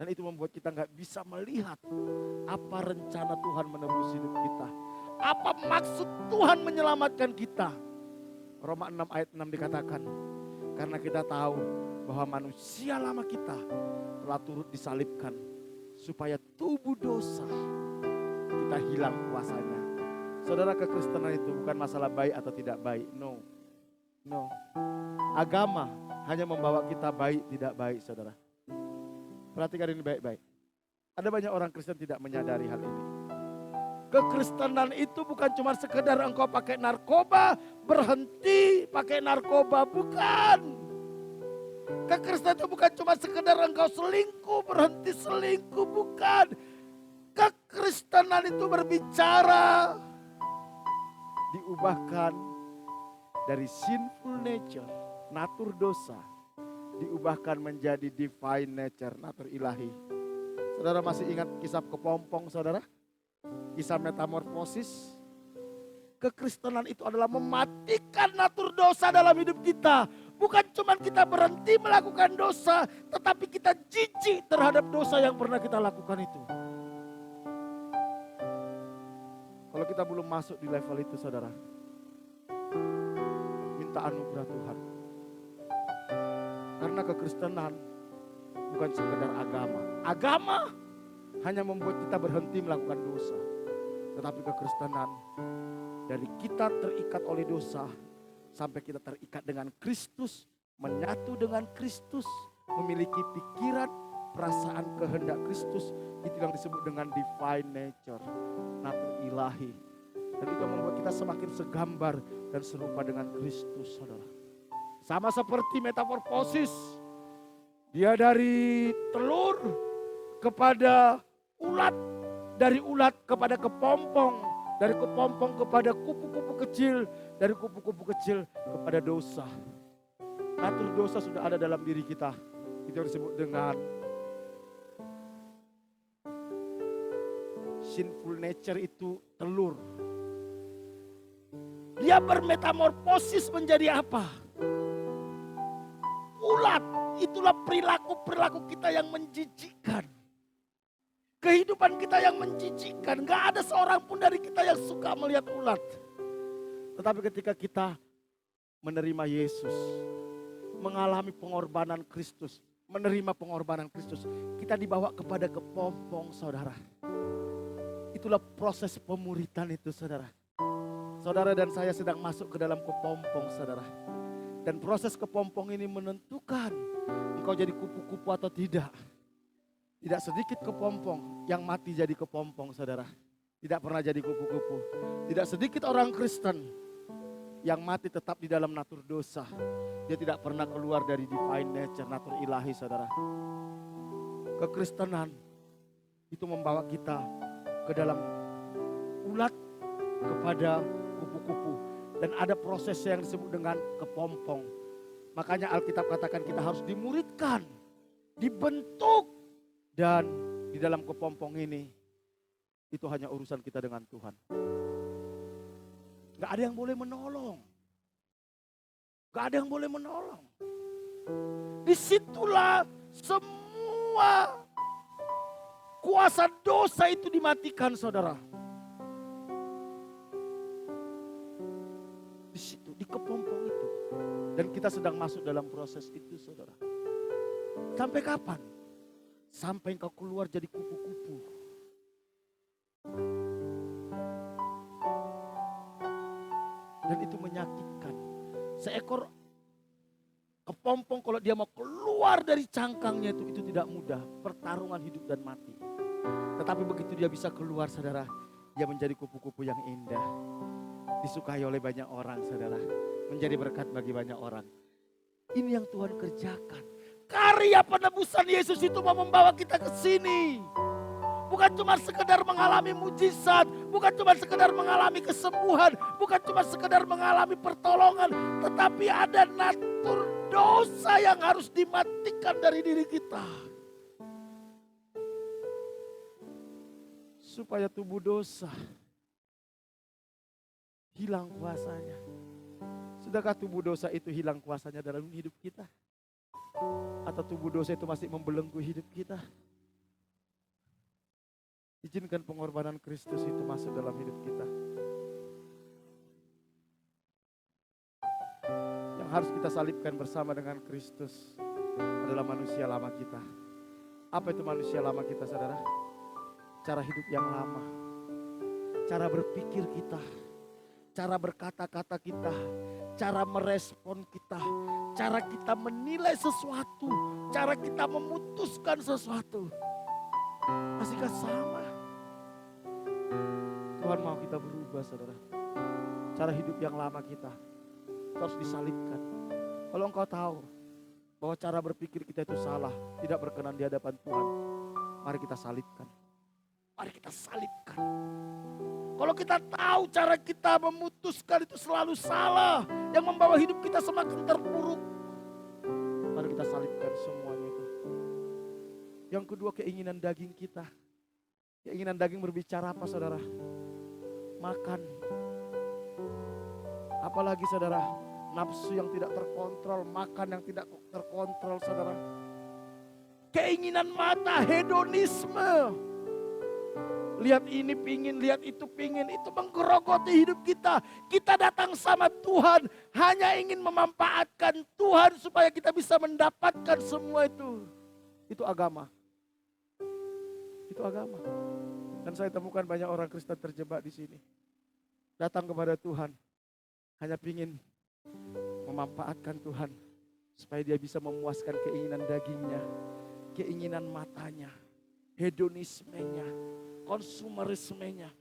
Dan itu membuat kita gak bisa melihat apa rencana Tuhan menebus hidup kita. Apa maksud Tuhan menyelamatkan kita. Roma 6 ayat 6 dikatakan, karena kita tahu bahwa manusia lama kita telah turut disalibkan, supaya tubuh dosa kita hilang kuasanya. Saudara, kekristenan itu bukan masalah baik atau tidak baik. No. Agama hanya membawa kita baik tidak baik, saudara. Perhatikan ini baik-baik. Ada banyak orang Kristen tidak menyadari hal ini. Kekristenan itu bukan cuma sekedar engkau pakai narkoba, berhenti pakai narkoba, bukan. Kekristenan itu bukan cuma sekedar engkau selingkuh, berhenti selingkuh, bukan. Kekristenan itu berbicara diubahkan dari sinful nature, natur dosa, diubahkan menjadi divine nature, natur ilahi. Saudara masih ingat kisah kepompong, saudara? Kisah metamorfosis. Kekristenan itu adalah mematikan natur dosa dalam hidup kita. Bukan cuma kita berhenti melakukan dosa, tetapi kita jijik terhadap dosa yang pernah kita lakukan itu. Kalau kita belum masuk di level itu, saudara, minta anugerah Tuhan. Karena kekristenan bukan sekedar agama. Agama hanya membuat kita berhenti melakukan dosa. Tetapi kekristenan, dari kita terikat oleh dosa, sampai kita terikat dengan Kristus, menyatu dengan Kristus, memiliki pikiran, perasaan, kehendak Kristus, itu yang disebut dengan divine nature, natur ilahi. Dan itu membuat kita semakin segambar dan serupa dengan Kristus, saudara. Sama seperti metamorfosis, dia dari telur kepada ulat, dari ulat kepada kepompong, dari kepompong kepada kupu-kupu kecil, dari kupu-kupu kecil kepada dosa. Natur dosa sudah ada dalam diri kita. Itu yang disebut dengan sinful nature, itu telur. Dia bermetamorfosis menjadi apa? Ulat. Itulah perilaku-perilaku kita yang menjijikkan. Kehidupan kita yang menjijikkan. Gak ada seorang pun dari kita yang suka melihat ulat. Tetapi ketika kita menerima Yesus, mengalami pengorbanan Kristus, menerima pengorbanan Kristus, kita dibawa kepada kepompong, saudara. Itulah proses pemuritan itu, saudara. Saudara dan saya sedang masuk ke dalam kepompong, saudara. Dan proses kepompong ini menentukan engkau jadi kupu-kupu atau tidak. Tidak sedikit kepompong yang mati jadi kepompong, saudara. Tidak pernah jadi kupu-kupu. Tidak sedikit orang Kristen yang mati tetap di dalam natur dosa. Dia tidak pernah keluar dari divine nature, natur ilahi, saudara. Kekristenan itu membawa kita ke dalam ulat kepada kupu-kupu. Dan ada proses yang disebut dengan kepompong. Makanya Alkitab katakan kita harus dimuridkan, dibentuk. Dan di dalam kepompong ini, itu hanya urusan kita dengan Tuhan. Gak ada yang boleh menolong. Gak ada yang boleh menolong. Disitulah semua kuasa dosa itu dimatikan, saudara. Dan kita sedang masuk dalam proses itu, saudara. Sampai kapan? Sampai engkau keluar jadi kupu-kupu. Dan itu menyakitkan. Seekor kepompong kalau dia mau keluar dari cangkangnya itu tidak mudah. Pertarungan hidup dan mati. Tetapi begitu dia bisa keluar, saudara, dia menjadi kupu-kupu yang indah. Disukai oleh banyak orang, saudara. Menjadi berkat bagi banyak orang. Ini yang Tuhan kerjakan. Karya penebusan Yesus itu mau membawa kita ke sini. Bukan cuma sekedar mengalami mujizat, bukan cuma sekedar mengalami kesembuhan, bukan cuma sekedar mengalami pertolongan, tetapi ada natur dosa yang harus dimatikan dari diri kita. Supaya tubuh dosa hilang kuasanya. Sudahkah tubuh dosa itu hilang kuasanya dalam hidup kita? Atau tubuh dosa itu masih membelenggu hidup kita? Izinkan pengorbanan Kristus itu masuk dalam hidup kita. Yang harus kita salibkan bersama dengan Kristus adalah manusia lama kita. Apa itu manusia lama kita, saudara? Cara hidup yang lama, cara berpikir kita, cara berkata-kata kita, cara merespon kita, cara kita menilai sesuatu, cara kita memutuskan sesuatu. Masihkah sama? Tuhan mau kita berubah, saudara. Cara hidup yang lama kita harus disalibkan. Kalau engkau tahu bahwa cara berpikir kita itu salah, tidak berkenan di hadapan Tuhan, mari kita salibkan. Mari kita salibkan. Kalau kita tahu cara kita memutuskan itu selalu salah, yang membawa hidup kita semakin terpuruk, mari kita salibkan semuanya itu. Yang kedua, keinginan daging kita. Keinginan daging berbicara apa, saudara? Makan. Apalagi, saudara, nafsu yang tidak terkontrol, makan yang tidak terkontrol, saudara. Keinginan mata, hedonisme. Lihat ini pingin, lihat itu pingin, itu menggerogoti hidup kita. Kita datang sama Tuhan hanya ingin memanfaatkan Tuhan supaya kita bisa mendapatkan semua itu. Itu agama. Itu agama. Dan saya temukan banyak orang Kristen terjebak di sini. Datang kepada Tuhan hanya ingin memanfaatkan Tuhan supaya dia bisa memuaskan keinginan dagingnya, keinginan matanya, hedonismenya, konsumerismenya,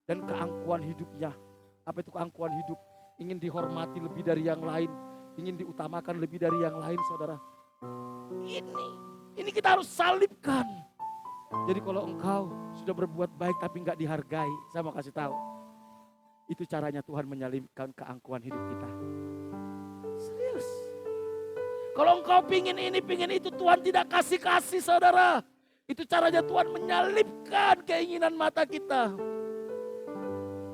dan keangkuhan hidupnya. Apa itu keangkuhan hidup? Ingin dihormati lebih dari yang lain, ingin diutamakan lebih dari yang lain, saudara. Ini kita harus salibkan. Jadi kalau engkau sudah berbuat baik tapi nggak dihargai, saya mau kasih tahu, itu caranya Tuhan menyalibkan keangkuhan hidup kita. Serius. Kalau engkau pingin ini, pingin itu, Tuhan tidak kasih, saudara. Itu caranya Tuhan menyalibkan keinginan mata kita.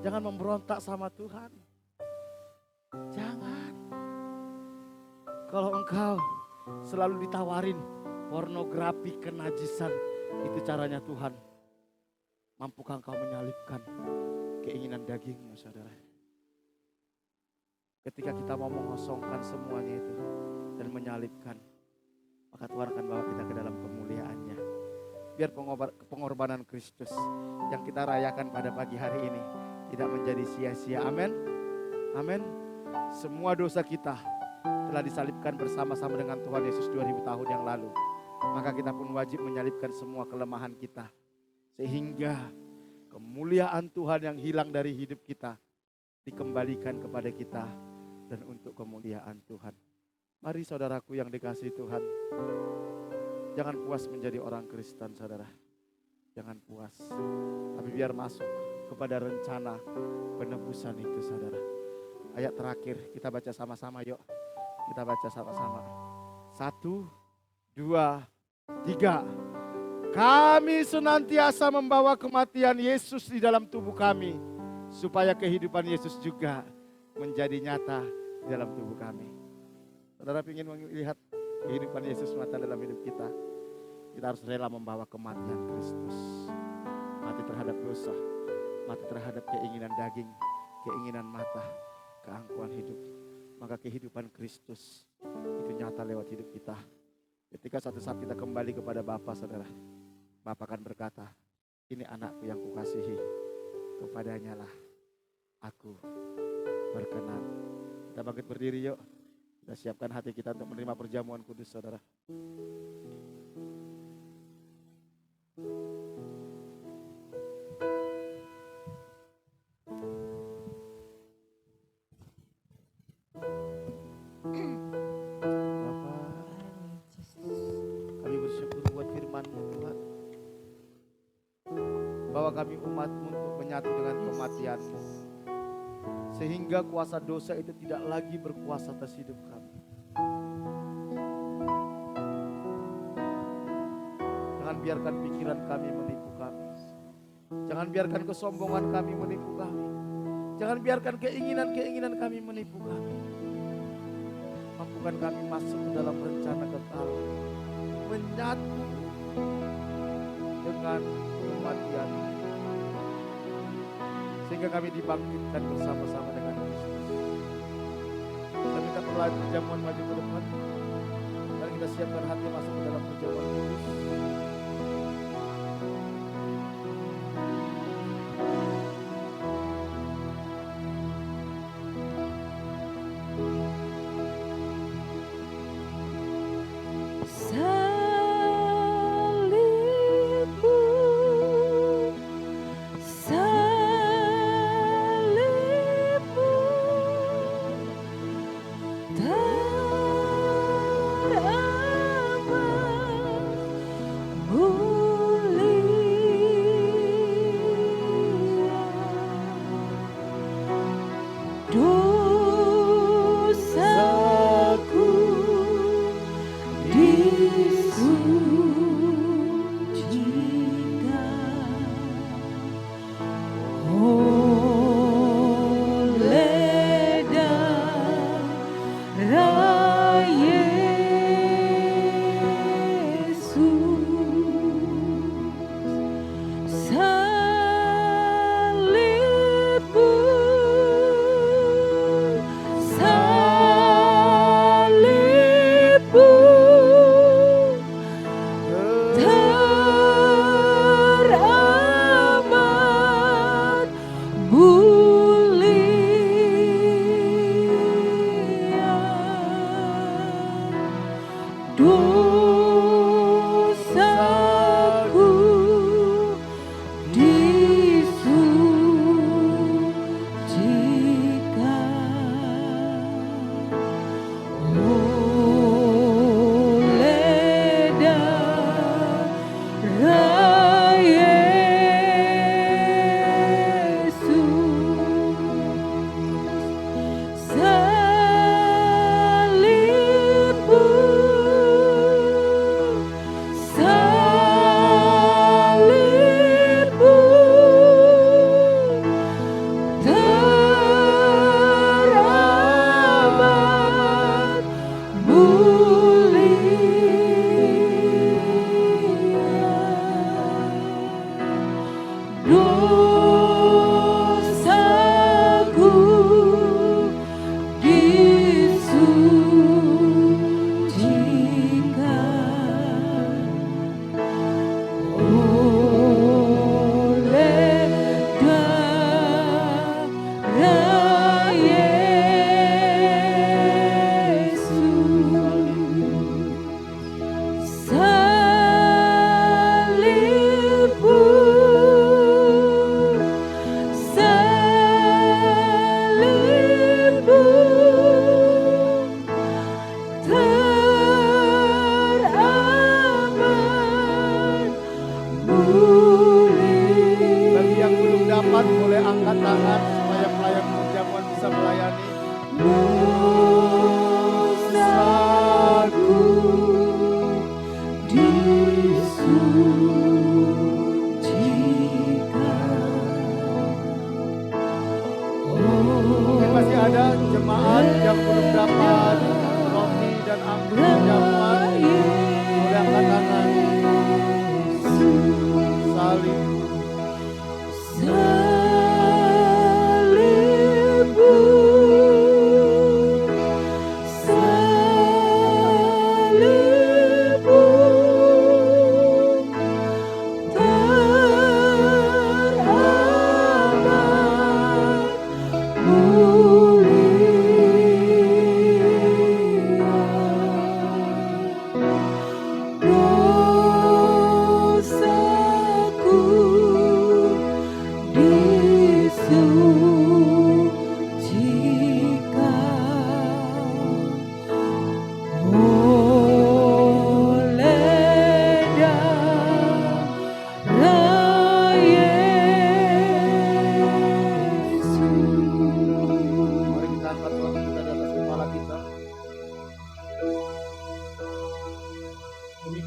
Jangan memberontak sama Tuhan. Jangan. Kalau engkau selalu ditawarin pornografi, kenajisan, itu caranya Tuhan. Mampukah engkau menyalibkan keinginan dagingmu, saudara? Ketika kita mau mengosongkan semuanya itu dan menyalibkan, maka Tuhan akan bawa kita ke dalam kemuliaannya. Biar pengorbanan Kristus yang kita rayakan pada pagi hari ini tidak menjadi sia-sia. Amin. Amin. Semua dosa kita telah disalibkan bersama-sama dengan Tuhan Yesus 2000 tahun yang lalu. Maka kita pun wajib menyalibkan semua kelemahan kita. Sehingga kemuliaan Tuhan yang hilang dari hidup kita dikembalikan kepada kita dan untuk kemuliaan Tuhan. Mari saudaraku yang dikasihi Tuhan, jangan puas menjadi orang Kristen, saudara. Jangan puas, tapi biar masuk kepada rencana penebusan itu, saudara. Ayat terakhir kita baca sama-sama, yuk. Kita baca sama-sama. 1, 2, 3. Kami senantiasa membawa kematian Yesus di dalam tubuh kami, supaya kehidupan Yesus juga menjadi nyata di dalam tubuh kami. Saudara ingin melihat kehidupan Yesus nyata dalam hidup kita, kita harus rela membawa kematian Kristus. Mati terhadap dosa, mati terhadap keinginan daging, keinginan mata, keangkuhan hidup. maka kehidupan Kristus itu nyata lewat hidup kita. Ketika suatu saat kita kembali kepada Bapa, saudara, Bapa akan berkata, ini anakku yang kukasihi, kepadanya lah aku berkenan. Kita bangkit berdiri yuk. Kita siapkan hati kita untuk menerima perjamuan kudus, saudara. Kami umat-Mu untuk menyatu dengan kematian-Mu, sehingga kuasa dosa itu tidak lagi berkuasa atas hidup kami. Jangan biarkan pikiran kami menipu kami. Jangan biarkan kesombongan kami menipu kami. Jangan biarkan keinginan-keinginan kami menipu kami. Mampukan kami masuk ke dalam rencana kekal, menyatu dengan kematian, sehingga kami dibangkitkan bersama-sama dengan Kristus. Kita minta perjamuan maju ke depan. Mari kita siapkan hati masuk ke dalam perjamuan kudus.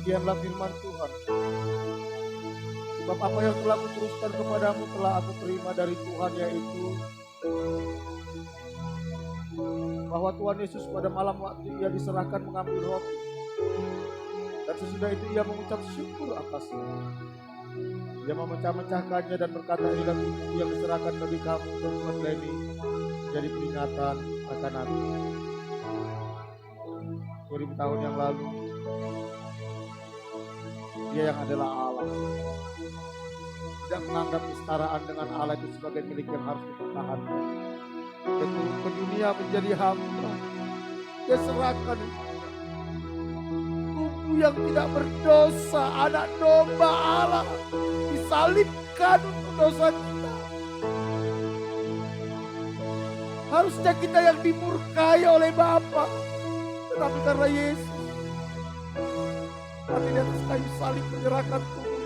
Demikianlah firman Tuhan. Sebab apa yang telah kuteruskan kepadamu telah aku terima dari Tuhan, yaitu bahwa Tuhan Yesus pada malam waktu ia diserahkan mengambil roti, dan sesudah itu ia mengucap syukur atasnya. Ia memecah-mecahkannya dan berkata, inilah tubuhku yang diserahkan bagi kamu, dan buatlah ini menjadi peringatan akan aku. 2000 tahun yang lalu, Dia yang adalah Allah tidak menganggap kesetaraan dengan Allah itu sebagai milik yang harus dipertahankan. Dia turun ke dunia menjadi hamba. Dia serahkan tubuh yang tidak berdosa, anak domba Allah, disalibkan untuk dosa kita. Harusnya kita yang dimurkai oleh Bapa, tetapi karena Yesus mati di atas kayu salib menyerahkan tubuh,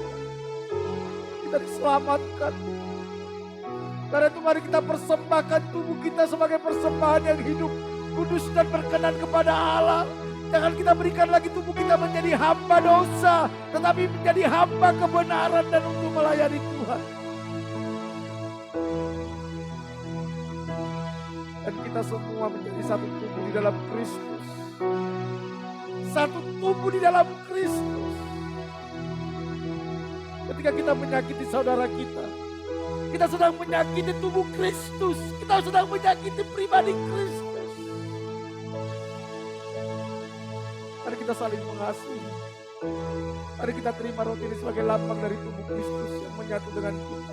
kita diselamatkan. Karena itu mari kita persembahkan tubuh kita sebagai persembahan yang hidup, kudus dan berkenan kepada Allah. Jangan kita berikan lagi tubuh kita menjadi hamba dosa, tetapi menjadi hamba kebenaran dan untuk melayani Tuhan. Dan kita semua menjadi satu tubuh di dalam Kristus. Satu tubuh di dalam Kristus. Ketika kita menyakiti saudara kita, kita sedang menyakiti tubuh Kristus. Kita sedang menyakiti pribadi Kristus. Mari kita saling mengasihi. Mari kita terima roti ini sebagai lambang dari tubuh Kristus yang menyatu dengan kita,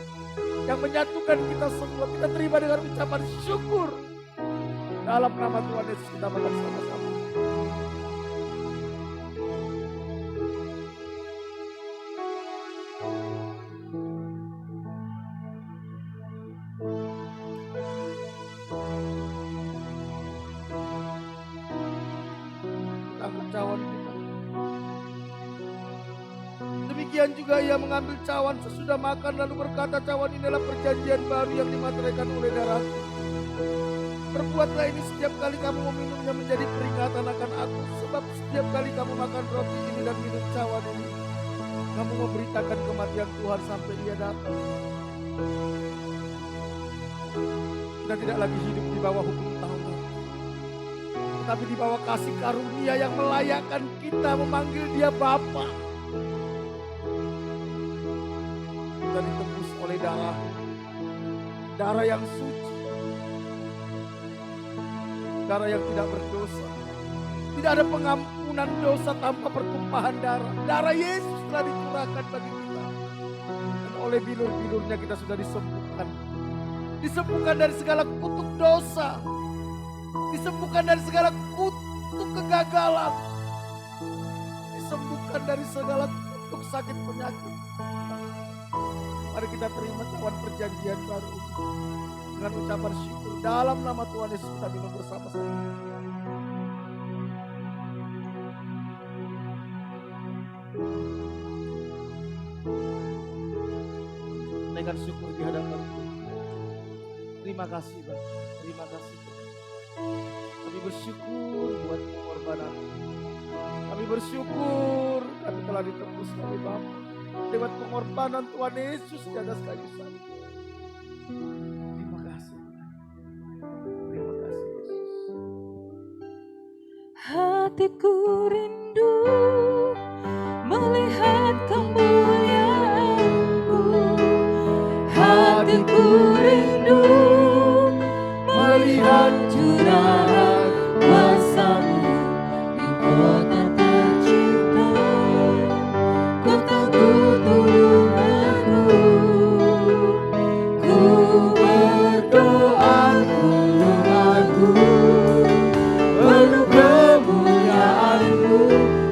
yang menyatukan kita semua. Kita terima dengan ucapan syukur. Dalam nama Tuhan Yesus kita makan sama-sama. Cawan kita. Demikian juga ia mengambil cawan sesudah makan lalu berkata, cawan inilah perjanjian baru yang dimateraikan oleh darahku. Perbuatlah ini setiap kali kamu meminumnya menjadi peringatan akan aku. Sebab setiap kali kamu makan roti ini dan minum cawan ini, kamu memberitakan kematian Tuhan sampai Dia datang. Kita tidak lagi hidup di bawah hukum Taurat, tapi di bawah kasih karunia yang melayakkan kita memanggil Dia Bapa. Kita ditebus oleh darah yang suci, darah yang tidak berdosa. Tidak ada pengampunan dosa tanpa pertumpahan darah. Darah Yesus telah dicurahkan bagi kita, dan oleh bilur-bilurnya kita sudah disembuhkan. Disembuhkan dari segala kutuk dosa, disembuhkan dari segala kutuk kegagalan, disembuhkan dari segala kutuk sakit penyakit. Mari kita terima cawan perjanjian baru dengan ucapan syukur. Dalam nama Tuhan Yesus kita minum bersama-sama. Dengan syukur di hadapan Tuhan. Terima kasih Bapak, terima kasih. Kami bersyukur buat pengorbanan. Kami bersyukur kami telah ditebus oleh Bapa lewat pengorbanan Tuhan Yesus di atas kayu salib. Terima kasih. Terima kasih Yesus. Hatiku rindu melihat kemuliaan-Mu. Hatiku rindu melihat curahan kuasa-Mu di kota tercinta, kota tulunganku. Ku berdoa tulunganku, penuh kemuliaan-Mu,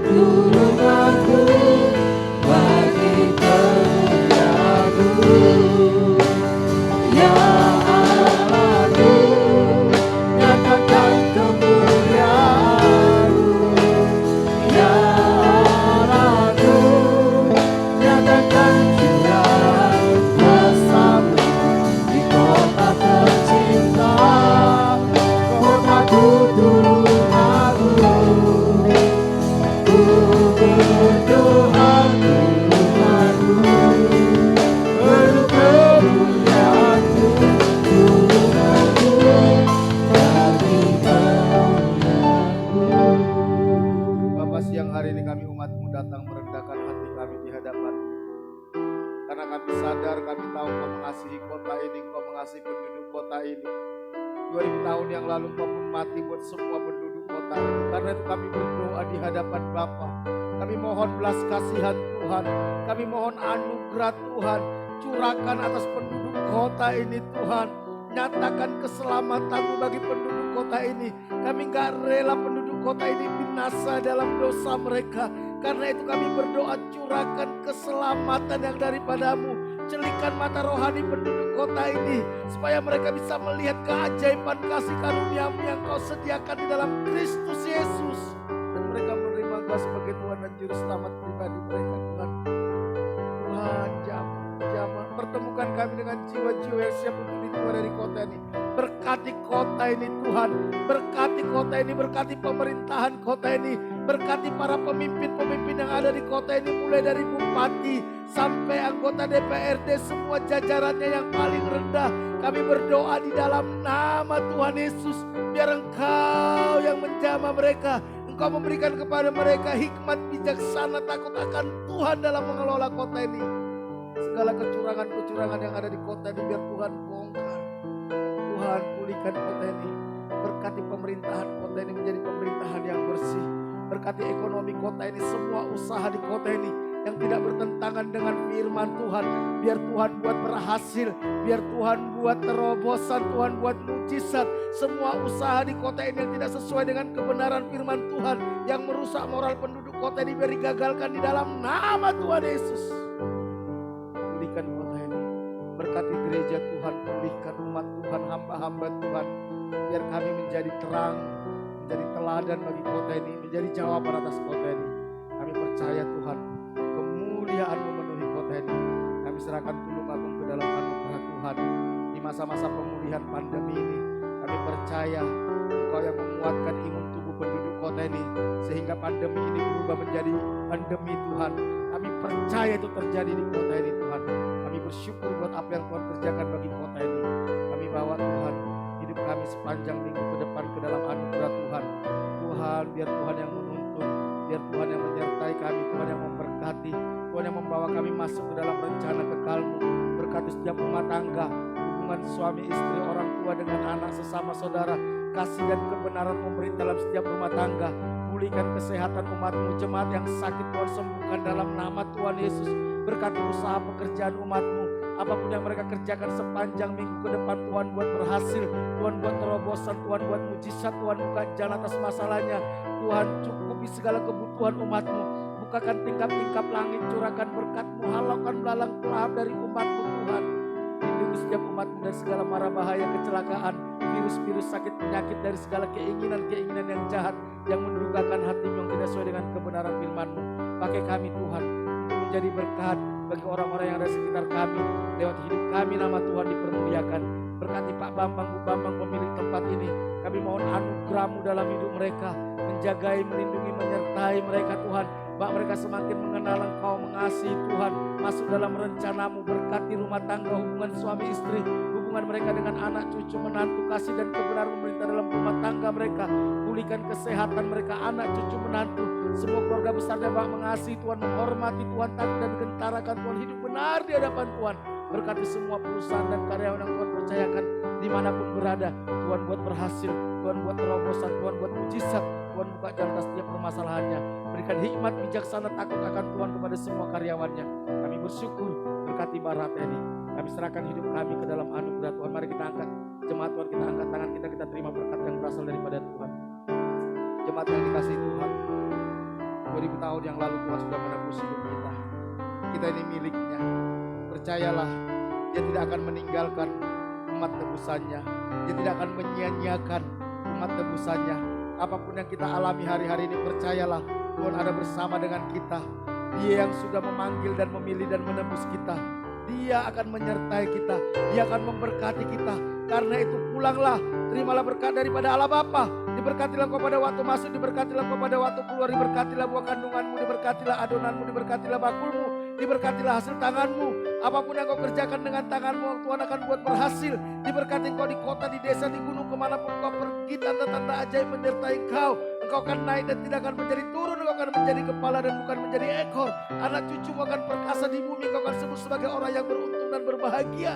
tulunganku bagi kemuliaan-Mu. Ya Allahku, nyatakan Tuhanku, Tuhanku, penuh kemuliaan-Mu, Tuhanku, bagi kemuliaan-Mu. Bapa, siang hari ini kami umat-Mu datang merendahkan hati kami di hadapan. Karena kami sadar, kami tahu Kau mengasihi kota ini, Kau mengasihi penduduk kota ini. 2000 tahun yang lalu Kau pun mati buat semua penduduk kota ini. Karena itu kami berdoa di hadapan Bapa. Kami mohon belas kasihan Tuhan. Kami mohon anugerah Tuhan. Curahkan atas penduduk kota ini Tuhan. Nyatakan keselamatan-Mu bagi penduduk kota ini. Kami gak rela penduduk kota ini binasa dalam dosa mereka. Karena itu kami berdoa, curahkan keselamatan yang daripada-Mu. Celikan mata rohani penduduk kota ini. Supaya mereka bisa melihat keajaiban kasih karunia-Mu yang Kau sediakan di dalam Kristus Yesus. Dan mereka menerima Engkau sebagai Tuhan dan Juru Selamat pribadi mereka Tuhan. Tuhan, jamah. Pertemukan kami dengan jiwa-jiwa yang siap untuk dikeluar dari kota ini. Berkati kota ini Tuhan. Berkati kota ini, berkati pemerintahan kota ini. Berkati para pemimpin-pemimpin yang ada di kota ini. Mulai dari bupati sampai anggota DPRD, semua jajarannya yang paling rendah. Kami berdoa di dalam nama Tuhan Yesus. Biar Engkau yang menjamah mereka. Engkau memberikan kepada mereka hikmat bijaksana, takut akan Tuhan dalam mengelola kota ini. Segala kecurangan-kecurangan yang ada di kota ini biar Tuhan bongkar. Tuhan, pulihkan kota ini. Berkati pemerintahan kota ini menjadi pemerintahan yang bersih. Berkati ekonomi kota ini, semua usaha di kota ini yang tidak bertentangan dengan firman Tuhan. Biar Tuhan buat berhasil, biar Tuhan buat terobosan, Tuhan buat mujizat. Semua usaha di kota ini yang tidak sesuai dengan kebenaran firman Tuhan, yang merusak moral penduduk kota ini biar digagalkan di dalam nama Tuhan Yesus. Pulihkan kota ini, berkati gereja Tuhan, pulihkan umat Tuhan, hamba-hamba Tuhan. Biar kami menjadi terang, menjadi teladan bagi kota ini, menjadi jawaban atas kota ini. Kami percaya Tuhan, kemuliaan-Mu memenuhi kota ini. Kami serahkan tulung agung ke dalam anugerah Tuhan. Di masa-masa pemulihan pandemi ini, kami percaya Engkau yang menguatkan imun tubuh penduduk kota ini. Sehingga pandemi ini berubah menjadi endemi Tuhan. Kami percaya itu terjadi di kota ini Tuhan. Kami bersyukur buat apa yang Tuhan kerjakan bagi kota ini. Kami bawa Tuhan hidup kami sepanjang minggu ke depan ke dalam anugerah Tuhan. Tuhan, biar Tuhan yang menuntun, biar Tuhan yang menyertai kami, Tuhan yang memberkati, Tuhan yang membawa kami masuk ke dalam rencana kekal-Mu. Berkati setiap rumah tangga, hubungan suami istri, orang tua dengan anak, sesama saudara. Kasih dan kebenaran memerintah dalam setiap rumah tangga. Pulihkan kesehatan umat-Mu, jemaat yang sakit Tuhan sembuhkan dalam nama Tuhan Yesus. Berkati usaha pekerjaan umat-Mu. Apapun yang mereka kerjakan sepanjang minggu ke depan, Tuhan buat berhasil, Tuhan buat terobosan, Tuhan buat mujizat, Tuhan buka jalan atas masalahnya. Tuhan cukupi segala kebutuhan umat-Mu. Bukakan tingkap-tingkap langit, curahkan berkat-Mu, halaukan belalang pelahap dari umat-Mu Tuhan. Lindungi setiap umat-Mu dari segala mara bahaya, kecelakaan, virus-virus, sakit, penyakit, dari segala keinginan-keinginan yang jahat, yang mendugakan hati-Mu yang tidak sesuai dengan kebenaran firman-Mu. Pakai kami Tuhan, untuk menjadi berkat bagi orang-orang yang ada di sekitar kami. Lewat hidup kami nama Tuhan dipermuliakan. Berkati Pak Bambang, Bu Bambang, pemilik tempat ini. Kami mohon anugerah-Mu dalam hidup mereka. Menjagai, melindungi, menyertai mereka Tuhan. Bak mereka semakin mengenal Engkau, mengasihi Tuhan. Masuk dalam rencana-Mu, berkati rumah tangga, hubungan suami istri, hubungan mereka dengan anak cucu, menantu, kasih dan kebenaran pemerintah dalam rumah tangga mereka. Pulihkan kesehatan mereka, anak cucu, menantu. Semua keluarga besarnya Bak mengasihi Tuhan, menghormati Tuhan, takut dan gentarakan Tuhan, hidup benar di hadapan Tuhan. Berkati semua perusahaan dan karyawan yang Tuhan percayakan dimanapun berada. Tuhan buat berhasil, Tuhan buat terobosan, Tuhan buat mujizat, Tuhan buka jalan atas setiap permasalahannya. Berikan hikmat bijaksana takut akan Tuhan kepada semua karyawannya. Kami bersyukur, berkati Barat ini. Kami serahkan hidup kami ke dalam anugerah Tuhan. Mari kita angkat jemaat Tuhan, kita angkat tangan kita terima berkat yang berasal daripada Tuhan. Jemaat yang dikasihi Tuhan, 2000 tahun yang lalu Tuhan sudah menebus hidup kita. Kita ini miliknya. Percayalah, Dia tidak akan meninggalkan umat tebusannya. Dia tidak akan menyia-nyiakan umat tebusannya. Apapun yang kita alami hari-hari ini, percayalah Tuhan ada bersama dengan kita. Dia yang sudah memanggil dan memilih dan menebus kita. Dia akan menyertai kita. Dia akan memberkati kita. Karena itu pulanglah, terimalah berkat daripada Allah Bapa, Diberkatilah Engkau pada waktu masuk, diberkatilah Engkau pada waktu keluar, diberkatilah buah kandunganmu, diberkatilah adonanmu, diberkatilah bakulmu, diberkatilah hasil tanganmu. Apapun yang Kau kerjakan dengan tanganmu, Tuhan akan buat berhasil. Diberkati Engkau di kota, di desa, di gunung, kemanapun Kau pergi, tanda-tanda ajaib menyertai Engkau. Engkau akan naik dan tidak akan menjadi turun, Engkau akan menjadi kepala dan bukan menjadi ekor. Anak cucumu akan perkasa di bumi, Engkau akan sebut sebagai orang yang beruntung dan berbahagia.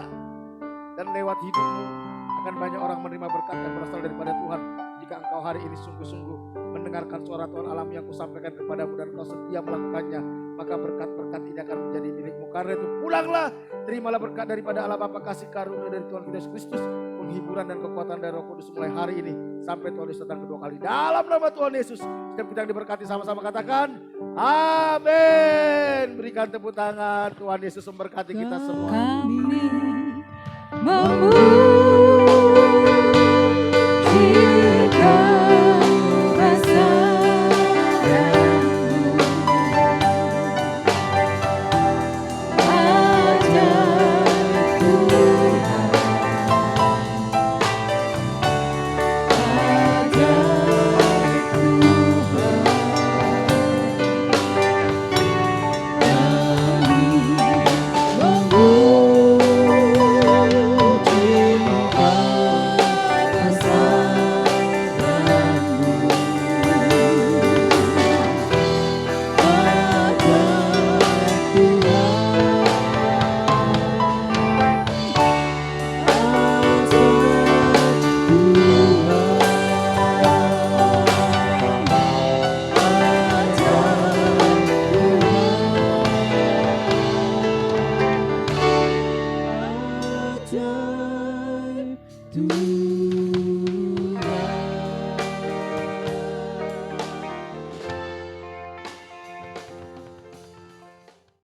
Dan lewat hidupmu akan banyak orang menerima berkat yang berasal daripada Tuhan. Jika engkau hari ini sungguh-sungguh mendengarkan suara Tuhan alam yang kusampaikan kepadamu dan kau setia melakukannya, maka berkat-berkat ini akan menjadi milikmu. Karena itu pulanglah, terimalah berkat daripada Allah Bapa, kasih karunia dari Tuhan Yesus Kristus, penghiburan dan kekuatan dari Roh Kudus mulai hari ini sampai Tuhan Yesus datang kedua kali. Dalam nama Tuhan Yesus, setiap kita yang diberkati sama-sama katakan amin. Berikan tepuk tangan, Tuhan Yesus memberkati kita semua. Kami memuji